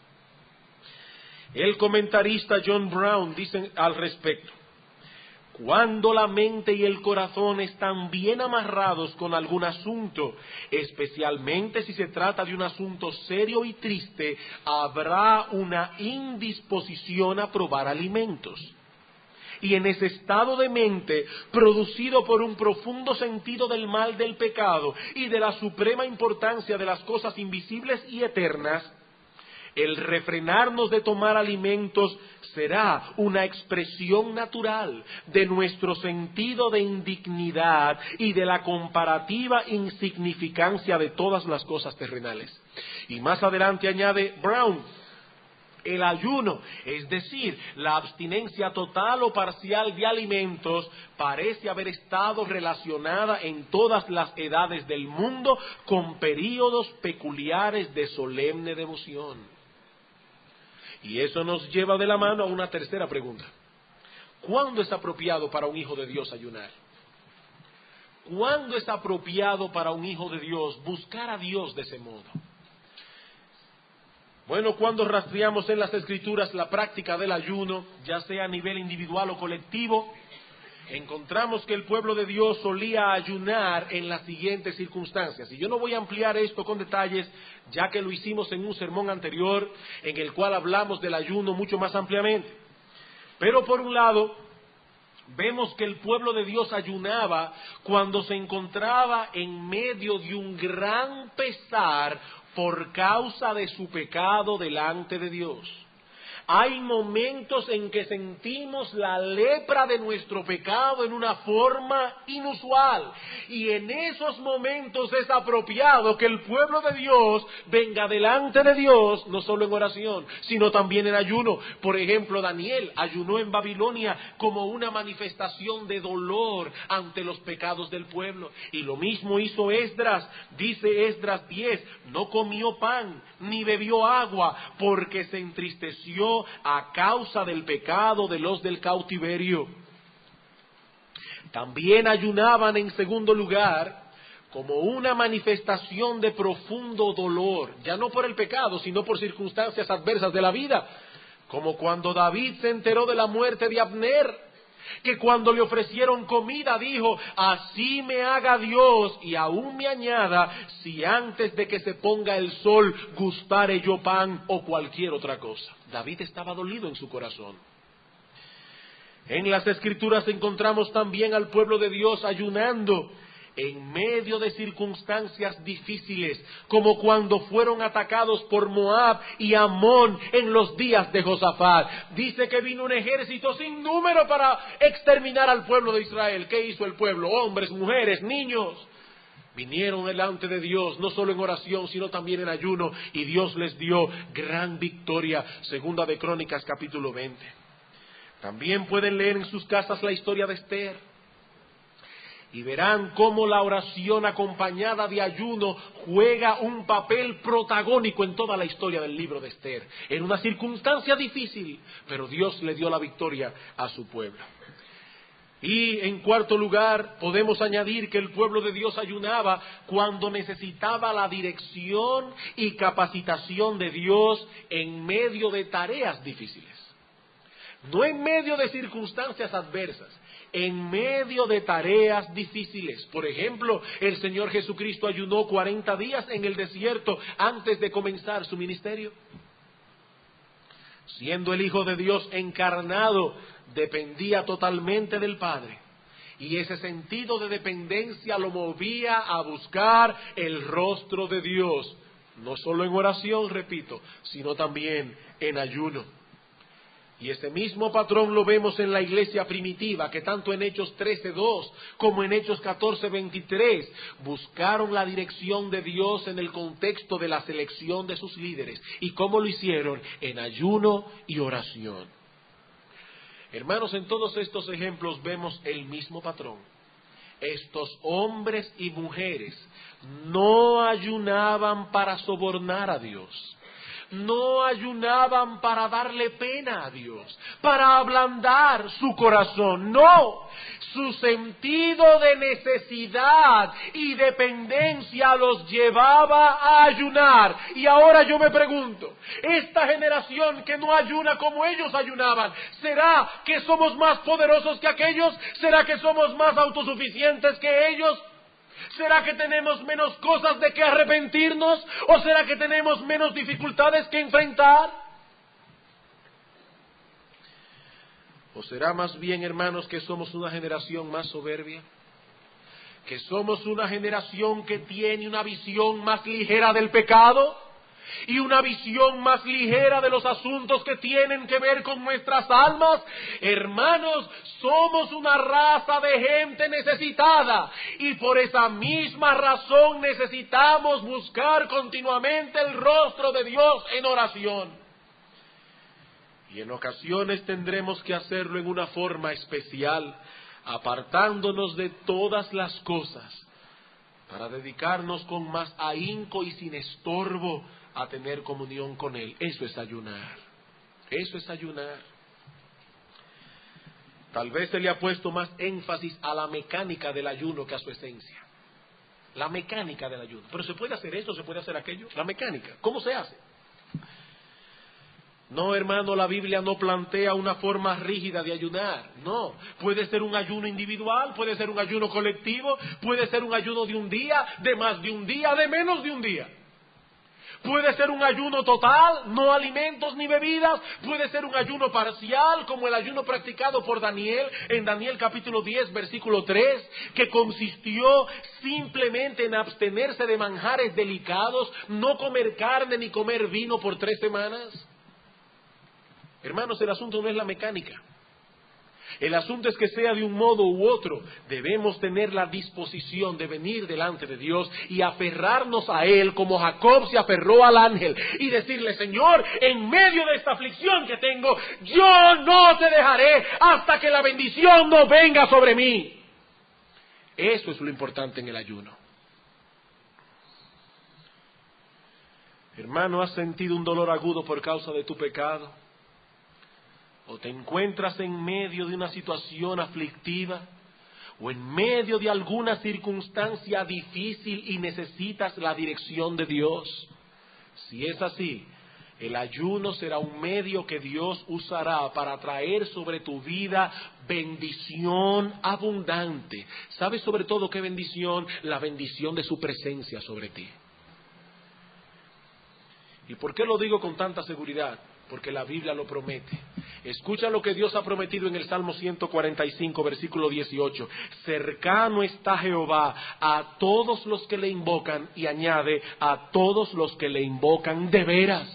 A: El comentarista John Brown dice al respecto: cuando la mente y el corazón están bien amarrados con algún asunto, especialmente si se trata de un asunto serio y triste, habrá una indisposición a probar alimentos. Y en ese estado de mente, producido por un profundo sentido del mal del pecado y de la suprema importancia de las cosas invisibles y eternas, el refrenarnos de tomar alimentos será una expresión natural de nuestro sentido de indignidad y de la comparativa insignificancia de todas las cosas terrenales. Y más adelante añade Brown: el ayuno, es decir, la abstinencia total o parcial de alimentos, parece haber estado relacionada en todas las edades del mundo con períodos peculiares de solemne devoción. Y eso nos lleva de la mano a una tercera pregunta: ¿cuándo es apropiado para un hijo de Dios ayunar? ¿Cuándo es apropiado para un hijo de Dios buscar a Dios de ese modo? Bueno, cuando rastreamos en las Escrituras la práctica del ayuno, ya sea a nivel individual o colectivo, encontramos que el pueblo de Dios solía ayunar en las siguientes circunstancias. Y yo no voy a ampliar esto con detalles, ya que lo hicimos en un sermón anterior, en el cual hablamos del ayuno mucho más ampliamente. Pero por un lado, vemos que el pueblo de Dios ayunaba cuando se encontraba en medio de un gran pesar por causa de su pecado delante de Dios. Hay momentos en que sentimos la lepra de nuestro pecado en una forma inusual, y en esos momentos es apropiado que el pueblo de Dios venga delante de Dios, no solo en oración, sino también en ayuno. Por ejemplo, Daniel ayunó en Babilonia como una manifestación de dolor ante los pecados del pueblo, y lo mismo hizo Esdras. Dice Esdras 10, no comió pan ni bebió agua porque se entristeció a causa del pecado de los del cautiverio. También ayunaban en segundo lugar como una manifestación de profundo dolor, ya no por el pecado, sino por circunstancias adversas de la vida, como cuando David se enteró de la muerte de Abner, que cuando le ofrecieron comida dijo: así me haga Dios y aún me añada, si antes de que se ponga el sol gustare yo pan o cualquier otra cosa. David estaba dolido en su corazón. En las Escrituras encontramos también al pueblo de Dios ayunando en medio de circunstancias difíciles, como cuando fueron atacados por Moab y Amón en los días de Josafat. Dice que vino un ejército sin número para exterminar al pueblo de Israel. ¿Qué hizo el pueblo? Hombres, mujeres, niños. Vinieron delante de Dios, no solo en oración, sino también en ayuno, y Dios les dio gran victoria. Segunda de Crónicas, capítulo 20. También pueden leer en sus casas la historia de Esther, y verán cómo la oración acompañada de ayuno juega un papel protagónico en toda la historia del libro de Esther. En una circunstancia difícil, pero Dios le dio la victoria a su pueblo. Y en cuarto lugar, podemos añadir que el pueblo de Dios ayunaba cuando necesitaba la dirección y capacitación de Dios en medio de tareas difíciles. No en medio de circunstancias adversas, en medio de tareas difíciles. Por ejemplo, el Señor Jesucristo ayunó 40 días en el desierto antes de comenzar su ministerio. Siendo el Hijo de Dios encarnado, dependía totalmente del Padre. Y ese sentido de dependencia lo movía a buscar el rostro de Dios, no solo en oración, repito, sino también en ayuno. Y ese mismo patrón lo vemos en la iglesia primitiva, que tanto en Hechos 13:2 como en Hechos 14:23 buscaron la dirección de Dios en el contexto de la selección de sus líderes. ¿Y cómo lo hicieron? En ayuno y oración. Hermanos, en todos estos ejemplos vemos el mismo patrón. Estos hombres y mujeres no ayunaban para sobornar a Dios. No ayunaban para darle pena a Dios, para ablandar su corazón. No, su sentido de necesidad y dependencia los llevaba a ayunar. Y ahora yo me pregunto, esta generación que no ayuna como ellos ayunaban, ¿será que somos más poderosos que aquellos? ¿Será que somos más autosuficientes que ellos? ¿Será que tenemos menos cosas de que arrepentirnos? ¿O será que tenemos menos dificultades que enfrentar? ¿O será más bien, hermanos, que somos una generación más soberbia? ¿Que somos una generación que tiene una visión más ligera del pecado? Y una visión más ligera de los asuntos que tienen que ver con nuestras almas. Hermanos, somos una raza de gente necesitada, y por esa misma razón necesitamos buscar continuamente el rostro de Dios en oración. Y en ocasiones tendremos que hacerlo en una forma especial, apartándonos de todas las cosas, para dedicarnos con más ahínco y sin estorbo a tener comunión con Él. Eso es ayunar. Eso es ayunar. Tal vez se le ha puesto más énfasis a la mecánica del ayuno que a su esencia. La mecánica del ayuno. Pero se puede hacer esto, se puede hacer aquello. La mecánica. ¿Cómo se hace? No, hermano, la Biblia no plantea una forma rígida de ayunar. No. Puede ser un ayuno individual, puede ser un ayuno colectivo, puede ser un ayuno de un día, de más de un día, de menos de un día. Puede ser un ayuno total, no alimentos ni bebidas. Puede ser un ayuno parcial, como el ayuno practicado por Daniel en Daniel capítulo 10, versículo 3, que consistió simplemente en abstenerse de manjares delicados, no comer carne ni comer vino por 3 semanas. Hermanos, el asunto no es la mecánica. El asunto es que sea de un modo u otro, debemos tener la disposición de venir delante de Dios y aferrarnos a Él como Jacob se aferró al ángel y decirle: Señor, en medio de esta aflicción que tengo, yo no te dejaré hasta que la bendición no venga sobre mí. Eso es lo importante en el ayuno. Hermano, ¿has sentido un dolor agudo por causa de tu pecado? ¿O te encuentras en medio de una situación aflictiva? ¿O en medio de alguna circunstancia difícil y necesitas la dirección de Dios? Si es así, el ayuno será un medio que Dios usará para traer sobre tu vida bendición abundante. ¿Sabes sobre todo qué bendición? La bendición de su presencia sobre ti. ¿Y por qué lo digo con tanta seguridad? Porque la Biblia lo promete. Escucha lo que Dios ha prometido en el Salmo 145, versículo 18. Cercano está Jehová a todos los que le invocan, y añade, a todos los que le invocan de veras.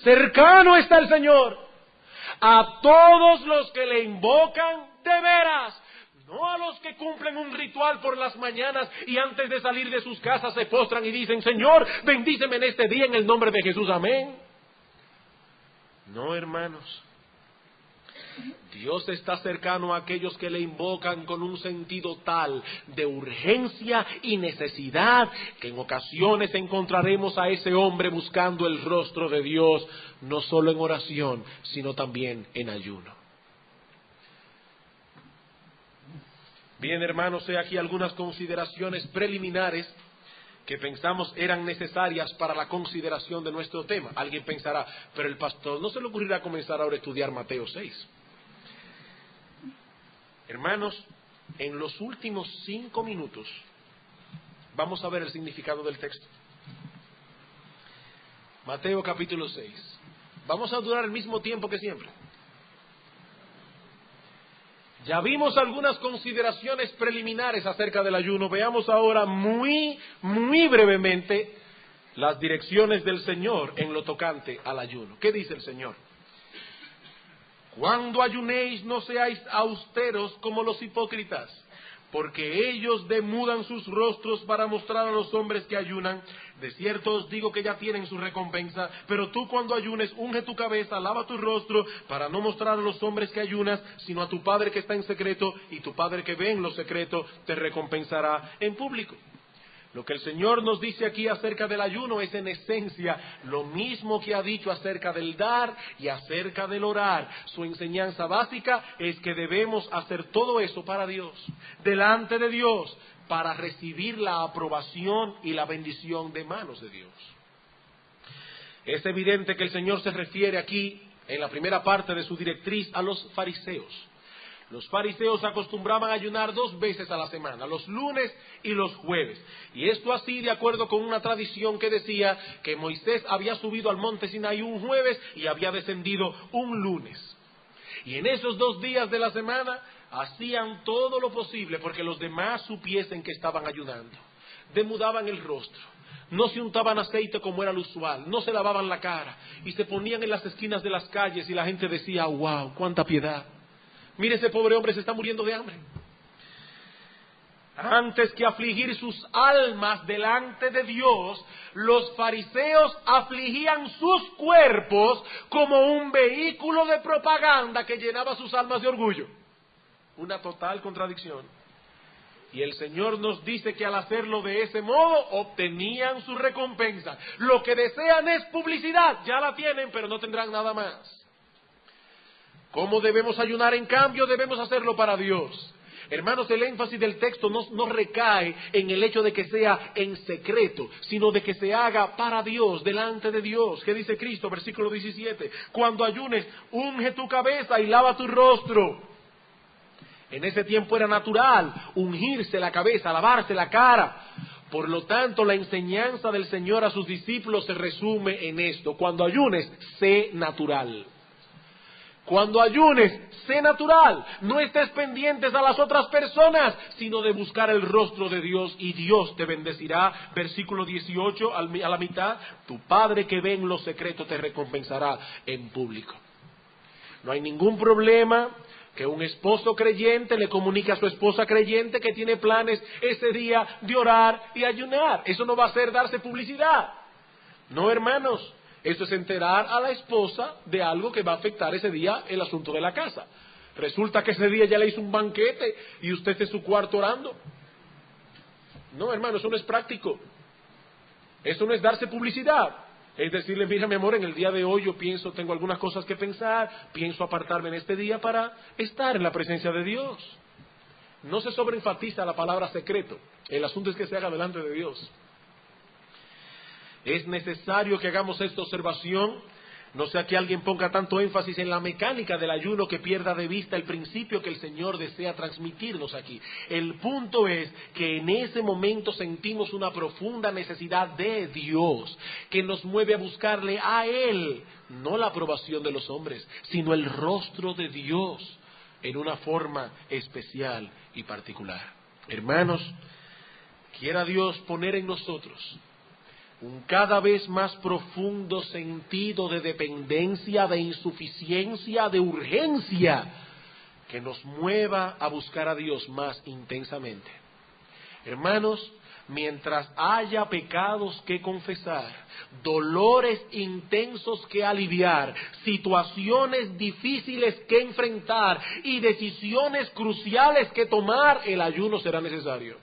A: Cercano está el Señor a todos los que le invocan de veras. No a los que cumplen un ritual por las mañanas y antes de salir de sus casas se postran y dicen: Señor, bendíceme en este día en el nombre de Jesús, amén. No, hermanos. Dios está cercano a aquellos que le invocan con un sentido tal de urgencia y necesidad que en ocasiones encontraremos a ese hombre buscando el rostro de Dios, no solo en oración, sino también en ayuno. Bien, hermanos, he aquí algunas consideraciones preliminares que pensamos eran necesarias para la consideración de nuestro tema. Alguien pensará: pero el pastor no se le ocurrirá comenzar ahora a estudiar Mateo 6. Hermanos, en los últimos 5 minutos vamos a ver el significado del texto. Mateo capítulo 6. Vamos a durar el mismo tiempo que siempre. Ya vimos algunas consideraciones preliminares acerca del ayuno. Veamos ahora muy brevemente las direcciones del Señor en lo tocante al ayuno. ¿Qué dice el Señor? Cuando ayunéis, no seáis austeros como los hipócritas, porque ellos demudan sus rostros para mostrar a los hombres que ayunan. De cierto os digo que ya tienen su recompensa. Pero tú, cuando ayunes, unge tu cabeza, lava tu rostro, para no mostrar a los hombres que ayunas, sino a tu Padre que está en secreto, y tu Padre que ve en lo secreto te recompensará en público. Lo que el Señor nos dice aquí acerca del ayuno es en esencia lo mismo que ha dicho acerca del dar y acerca del orar. Su enseñanza básica es que debemos hacer todo eso para Dios, delante de Dios, para recibir la aprobación y la bendición de manos de Dios. Es evidente que el Señor se refiere aquí, en la primera parte de su directriz, a los fariseos. Los fariseos acostumbraban a ayunar 2 veces a la semana, los lunes y los jueves. Y esto así de acuerdo con una tradición que decía que Moisés había subido al monte Sinaí un jueves y había descendido un lunes. Y en esos 2 días de la semana hacían todo lo posible porque los demás supiesen que estaban ayunando. Demudaban el rostro, no se untaban aceite como era lo usual, no se lavaban la cara y se ponían en las esquinas de las calles y la gente decía: ¡wow! ¡Cuánta piedad! Mire, ese pobre hombre se está muriendo de hambre. Antes que afligir sus almas delante de Dios, los fariseos afligían sus cuerpos como un vehículo de propaganda que llenaba sus almas de orgullo. Una total contradicción. Y el Señor nos dice que al hacerlo de ese modo, obtenían su recompensa. Lo que desean es publicidad, ya la tienen, pero no tendrán nada más. ¿Cómo debemos ayunar? En cambio, debemos hacerlo para Dios. Hermanos, el énfasis del texto no recae en el hecho de que sea en secreto, sino de que se haga para Dios, delante de Dios. ¿Qué dice Cristo? Versículo 17. Cuando ayunes, unge tu cabeza y lava tu rostro. En ese tiempo era natural ungirse la cabeza, lavarse la cara. Por lo tanto, la enseñanza del Señor a sus discípulos se resume en esto: cuando ayunes, sé natural. Cuando ayunes, sé natural, no estés pendientes a las otras personas, sino de buscar el rostro de Dios, y Dios te bendecirá. Versículo 18, a la mitad: tu Padre que ve en lo secreto te recompensará en público. No hay ningún problema que un esposo creyente le comunique a su esposa creyente que tiene planes ese día de orar y ayunar. Eso no va a ser darse publicidad. No, hermanos. Eso es enterar a la esposa de algo que va a afectar ese día el asunto de la casa. Resulta que ese día ya le hizo un banquete y usted está en su cuarto orando. No, hermano, eso no es práctico. Eso no es darse publicidad. Es decirle: mira, mi amor, en el día de hoy yo tengo algunas cosas que pensar, pienso apartarme en este día para estar en la presencia de Dios. No se sobreenfatiza la palabra secreto. El asunto es que se haga delante de Dios. Es necesario que hagamos esta observación, no sea que alguien ponga tanto énfasis en la mecánica del ayuno que pierda de vista el principio que el Señor desea transmitirnos aquí. El punto es que en ese momento sentimos una profunda necesidad de Dios, que nos mueve a buscarle a Él, no la aprobación de los hombres, sino el rostro de Dios en una forma especial y particular. Hermanos, quiera Dios poner en nosotros un cada vez más profundo sentido de dependencia, de insuficiencia, de urgencia, que nos mueva a buscar a Dios más intensamente. Hermanos, mientras haya pecados que confesar, dolores intensos que aliviar, situaciones difíciles que enfrentar y decisiones cruciales que tomar, el ayuno será necesario.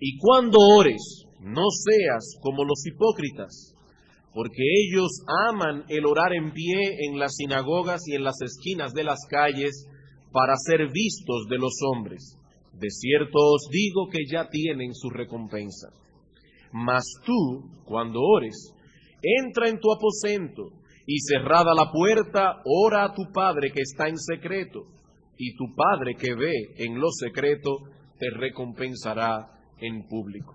A: Y cuando ores, no seas como los hipócritas, porque ellos aman el orar en pie en las sinagogas y en las esquinas de las calles para ser vistos de los hombres. De cierto os digo que ya tienen su recompensa. Mas tú, cuando ores, entra en tu aposento y cerrada la puerta, ora a tu Padre que está en secreto, y tu Padre que ve en lo secreto te recompensará en público.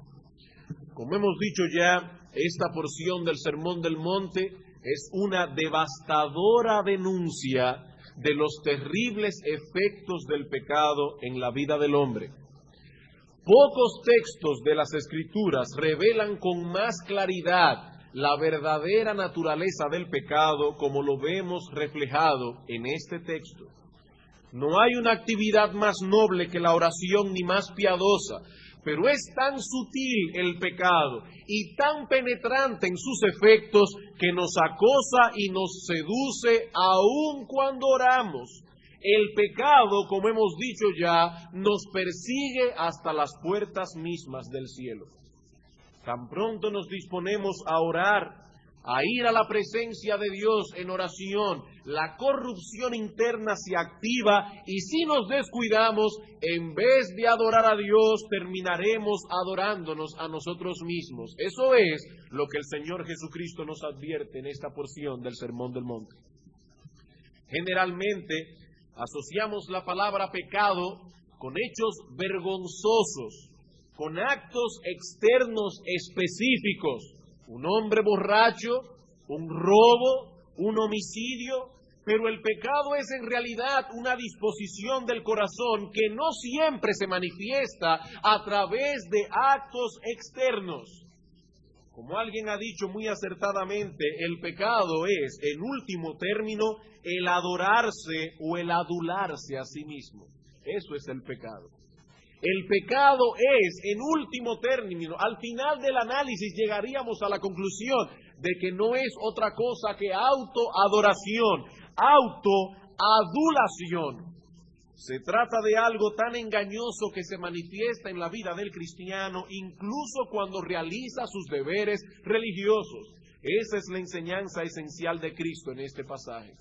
A: Como hemos dicho ya, esta porción del Sermón del Monte es una devastadora denuncia de los terribles efectos del pecado en la vida del hombre. Pocos textos de las Escrituras revelan con más claridad la verdadera naturaleza del pecado como lo vemos reflejado en este texto. No hay una actividad más noble que la oración ni más piadosa, pero es tan sutil el pecado y tan penetrante en sus efectos que nos acosa y nos seduce aun cuando oramos. El pecado, como hemos dicho ya, nos persigue hasta las puertas mismas del cielo. Tan pronto nos disponemos a orar, a ir a la presencia de Dios en oración, la corrupción interna se activa y si nos descuidamos, en vez de adorar a Dios, terminaremos adorándonos a nosotros mismos. Eso es lo que el Señor Jesucristo nos advierte en esta porción del Sermón del Monte. Generalmente asociamos la palabra pecado con hechos vergonzosos, con actos externos específicos. Un hombre borracho, un robo, un homicidio, pero el pecado es en realidad una disposición del corazón que no siempre se manifiesta a través de actos externos. Como alguien ha dicho muy acertadamente, el pecado es, en último término, el adorarse o el adularse a sí mismo. Eso es el pecado. El pecado es, en último término, al final del análisis llegaríamos a la conclusión de que no es otra cosa que autoadoración, autoadulación. Se trata de algo tan engañoso que se manifiesta en la vida del cristiano, incluso cuando realiza sus deberes religiosos. Esa es la enseñanza esencial de Cristo en este pasaje.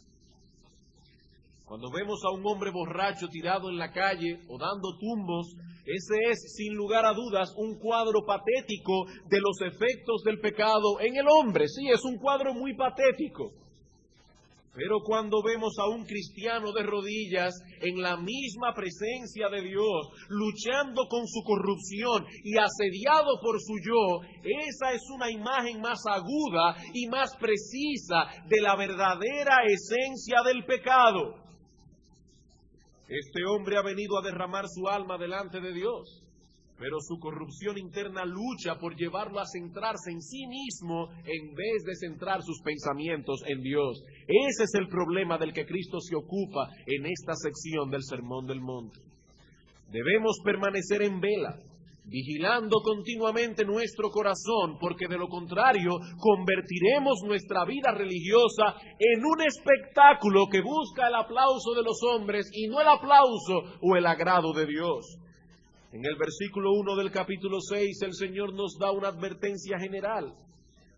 A: Cuando vemos a un hombre borracho tirado en la calle o dando tumbos, ese es, sin lugar a dudas, un cuadro patético de los efectos del pecado en el hombre. Sí, es un cuadro muy patético. Pero cuando vemos a un cristiano de rodillas en la misma presencia de Dios, luchando con su corrupción y asediado por su yo, esa es una imagen más aguda y más precisa de la verdadera esencia del pecado. Este hombre ha venido a derramar su alma delante de Dios, pero su corrupción interna lucha por llevarlo a centrarse en sí mismo en vez de centrar sus pensamientos en Dios. Ese es el problema del que Cristo se ocupa en esta sección del Sermón del Monte. Debemos permanecer en vela, vigilando continuamente nuestro corazón, porque de lo contrario convertiremos nuestra vida religiosa en un espectáculo que busca el aplauso de los hombres y no el aplauso o el agrado de Dios. En el versículo 1 del capítulo 6 el Señor nos da una advertencia general.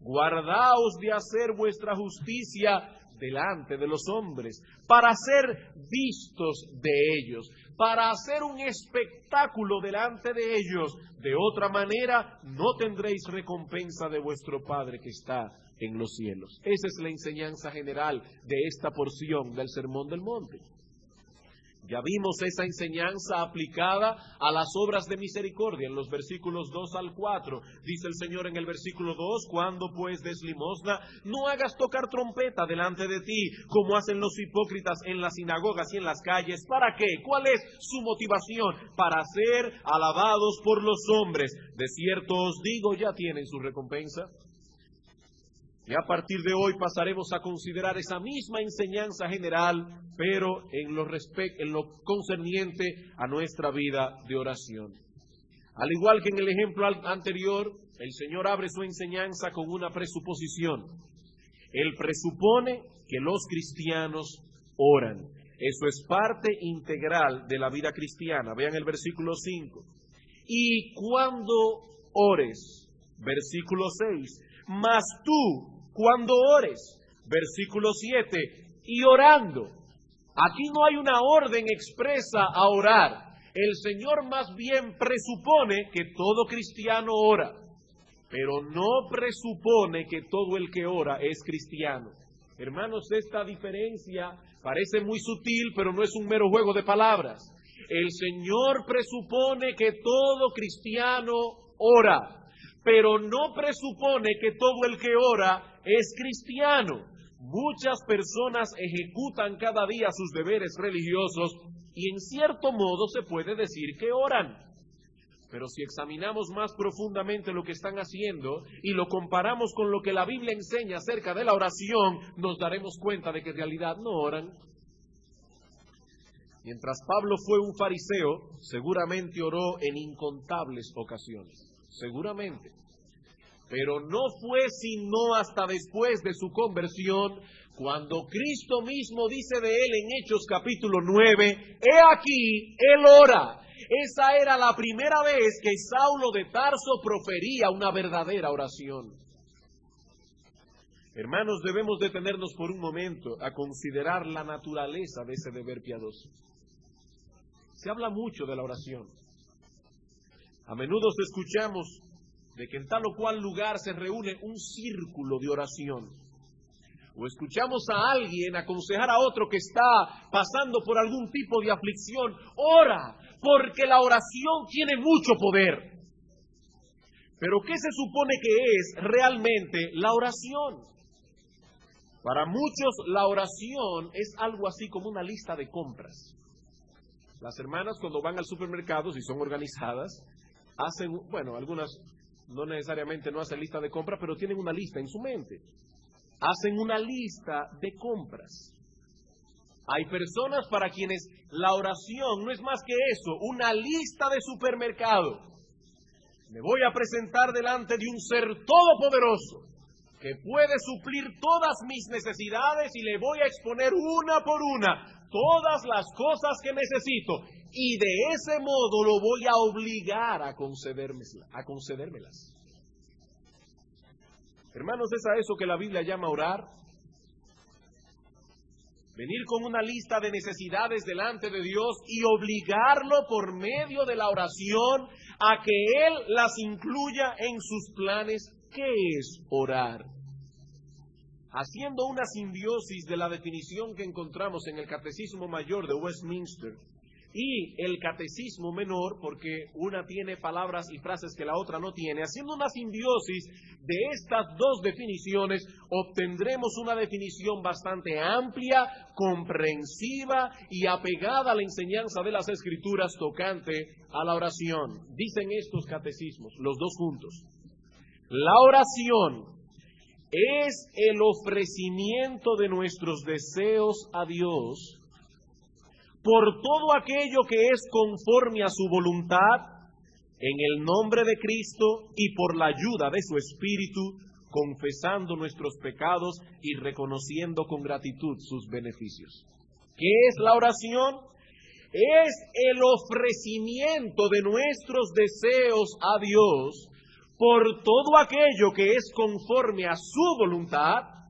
A: Guardaos de hacer vuestra justicia delante de los hombres, para ser vistos de ellos, para hacer un espectáculo delante de ellos. De otra manera, no tendréis recompensa de vuestro Padre que está en los cielos. Esa es la enseñanza general de esta porción del Sermón del Monte. Ya vimos esa enseñanza aplicada a las obras de misericordia en los versículos 2 al 4. Dice el Señor en el versículo 2, cuando pues des limosna, no hagas tocar trompeta delante de ti, como hacen los hipócritas en las sinagogas y en las calles. ¿Para qué? ¿Cuál es su motivación? Para ser alabados por los hombres. De cierto os digo, ya tienen su recompensa. Y a partir de hoy pasaremos a considerar esa misma enseñanza general, pero en lo concerniente a nuestra vida de oración. Al igual que en el ejemplo anterior, el Señor abre su enseñanza con una presuposición. Él presupone que los cristianos oran. Eso es parte integral de la vida cristiana. Vean el versículo 5. Y cuando ores, versículo 6, mas tú, cuando ores, versículo 7, y orando. Aquí no hay una orden expresa a orar. El Señor más bien presupone que todo cristiano ora, pero no presupone que todo el que ora es cristiano. Hermanos, esta diferencia parece muy sutil, pero no es un mero juego de palabras. El Señor presupone que todo cristiano ora, pero no presupone que todo el que ora es cristiano. Muchas personas ejecutan cada día sus deberes religiosos y en cierto modo se puede decir que oran. Pero si examinamos más profundamente lo que están haciendo y lo comparamos con lo que la Biblia enseña acerca de la oración, nos daremos cuenta de que en realidad no oran. Mientras Pablo fue un fariseo, seguramente oró en incontables ocasiones, seguramente. Pero no fue sino hasta después de su conversión, cuando Cristo mismo dice de él en Hechos capítulo 9, he aquí, él ora. Esa era la primera vez que Saulo de Tarso profería una verdadera oración. Hermanos, debemos detenernos por un momento a considerar la naturaleza de ese deber piadoso. Se habla mucho de la oración. A menudo escuchamos de que en tal o cual lugar se reúne un círculo de oración. O escuchamos a alguien aconsejar a otro que está pasando por algún tipo de aflicción, ora, porque la oración tiene mucho poder. Pero ¿qué se supone que es realmente la oración? Para muchos la oración es algo así como una lista de compras. Las hermanas cuando van al supermercado, si son organizadas, hacen, bueno, algunas no necesariamente no hacen lista de compras, pero tienen una lista en su mente. Hacen una lista de compras. Hay personas para quienes la oración no es más que eso, una lista de supermercado. Me voy a presentar delante de un ser todopoderoso que puede suplir todas mis necesidades y le voy a exponer una por una todas las cosas que necesito y de ese modo lo voy a obligar a concedérmelas. Hermanos, ¿es a eso que la Biblia llama orar? Venir con una lista de necesidades delante de Dios y obligarlo por medio de la oración a que Él las incluya en sus planes. ¿Qué es orar? Haciendo una simbiosis de la definición que encontramos en el Catecismo Mayor de Westminster y el Catecismo Menor, porque una tiene palabras y frases que la otra no tiene, haciendo una simbiosis de estas dos definiciones, obtendremos una definición bastante amplia, comprensiva y apegada a la enseñanza de las Escrituras tocante a la oración. Dicen estos catecismos, los dos juntos: la oración es el ofrecimiento de nuestros deseos a Dios por todo aquello que es conforme a su voluntad, en el nombre de Cristo y por la ayuda de su Espíritu, confesando nuestros pecados y reconociendo con gratitud sus beneficios. ¿Qué es la oración? Es el ofrecimiento de nuestros deseos a Dios por todo aquello que es conforme a su voluntad,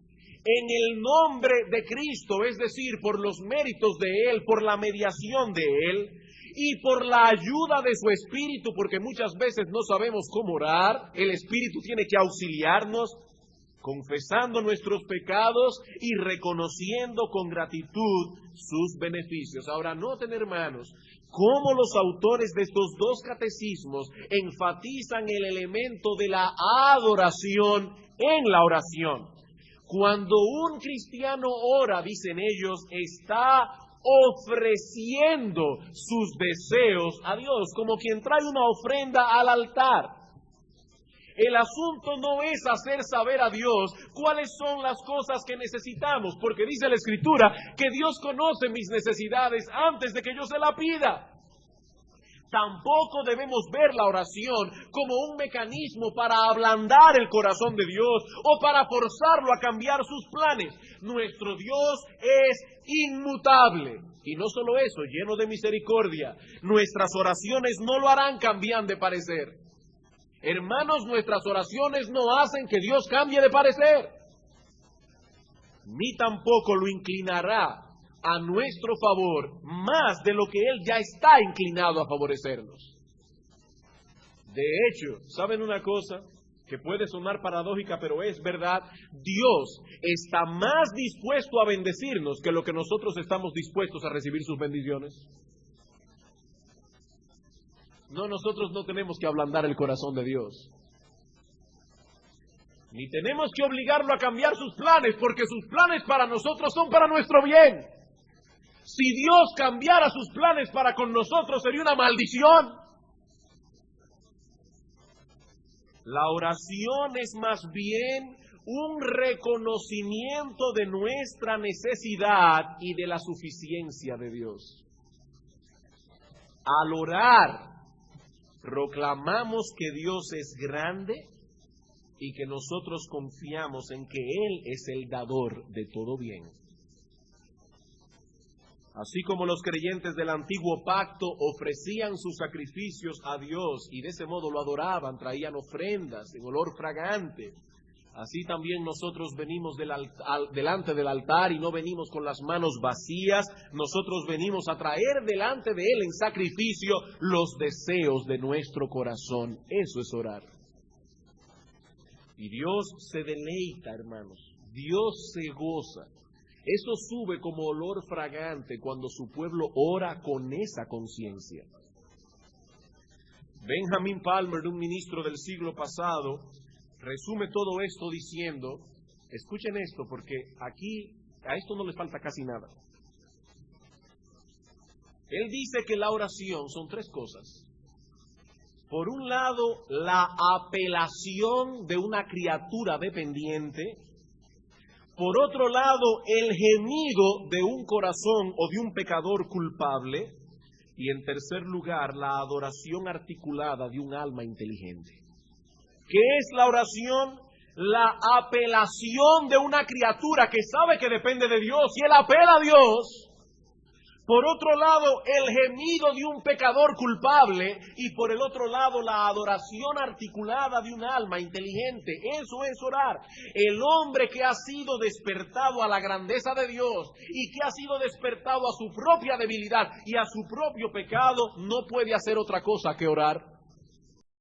A: en el nombre de Cristo, es decir, por los méritos de Él, por la mediación de Él, y por la ayuda de su Espíritu, porque muchas veces no sabemos cómo orar, el Espíritu tiene que auxiliarnos, confesando nuestros pecados y reconociendo con gratitud sus beneficios. Ahora, noten, hermanos, cómo los autores de estos dos catecismos enfatizan el elemento de la adoración en la oración. Cuando un cristiano ora, dicen ellos, está ofreciendo sus deseos a Dios, como quien trae una ofrenda al altar. El asunto no es hacer saber a Dios cuáles son las cosas que necesitamos, porque dice la Escritura que Dios conoce mis necesidades antes de que yo se la pida. Tampoco debemos ver la oración como un mecanismo para ablandar el corazón de Dios o para forzarlo a cambiar sus planes. Nuestro Dios es inmutable. Y no solo eso, lleno de misericordia. Nuestras oraciones no lo harán cambiar de parecer. Hermanos, nuestras oraciones no hacen que Dios cambie de parecer, ni tampoco lo inclinará a nuestro favor más de lo que Él ya está inclinado a favorecernos. De hecho, ¿saben una cosa que puede sonar paradójica, pero es verdad? Dios está más dispuesto a bendecirnos que lo que nosotros estamos dispuestos a recibir sus bendiciones. No, nosotros no tenemos que ablandar el corazón de Dios, ni tenemos que obligarlo a cambiar sus planes, porque sus planes para nosotros son para nuestro bien. Si Dios cambiara sus planes para con nosotros, sería una maldición. La oración es más bien un reconocimiento de nuestra necesidad y de la suficiencia de Dios. Al orar, proclamamos que Dios es grande y que nosotros confiamos en que Él es el dador de todo bien. Así como los creyentes del antiguo pacto ofrecían sus sacrificios a Dios y de ese modo lo adoraban, traían ofrendas en olor fragante, así también nosotros venimos delante del altar y no venimos con las manos vacías, nosotros venimos a traer delante de Él en sacrificio los deseos de nuestro corazón. Eso es orar. Y Dios se deleita, hermanos, Dios se goza. Eso sube como olor fragante cuando su pueblo ora con esa conciencia. Benjamin Palmer, un ministro del siglo pasado, resume todo esto diciendo, escuchen esto porque aquí a esto no le falta casi nada. Él dice que la oración son tres cosas. Por un lado, la apelación de una criatura dependiente. Por otro lado, el gemido de un corazón o de un pecador culpable. Y en tercer lugar, la adoración articulada de un alma inteligente. ¿Qué es la oración? La apelación de una criatura que sabe que depende de Dios y él apela a Dios. Por otro lado, el gemido de un pecador culpable y por el otro lado, la adoración articulada de un alma inteligente. Eso es orar. El hombre que ha sido despertado a la grandeza de Dios y que ha sido despertado a su propia debilidad y a su propio pecado, no puede hacer otra cosa que orar.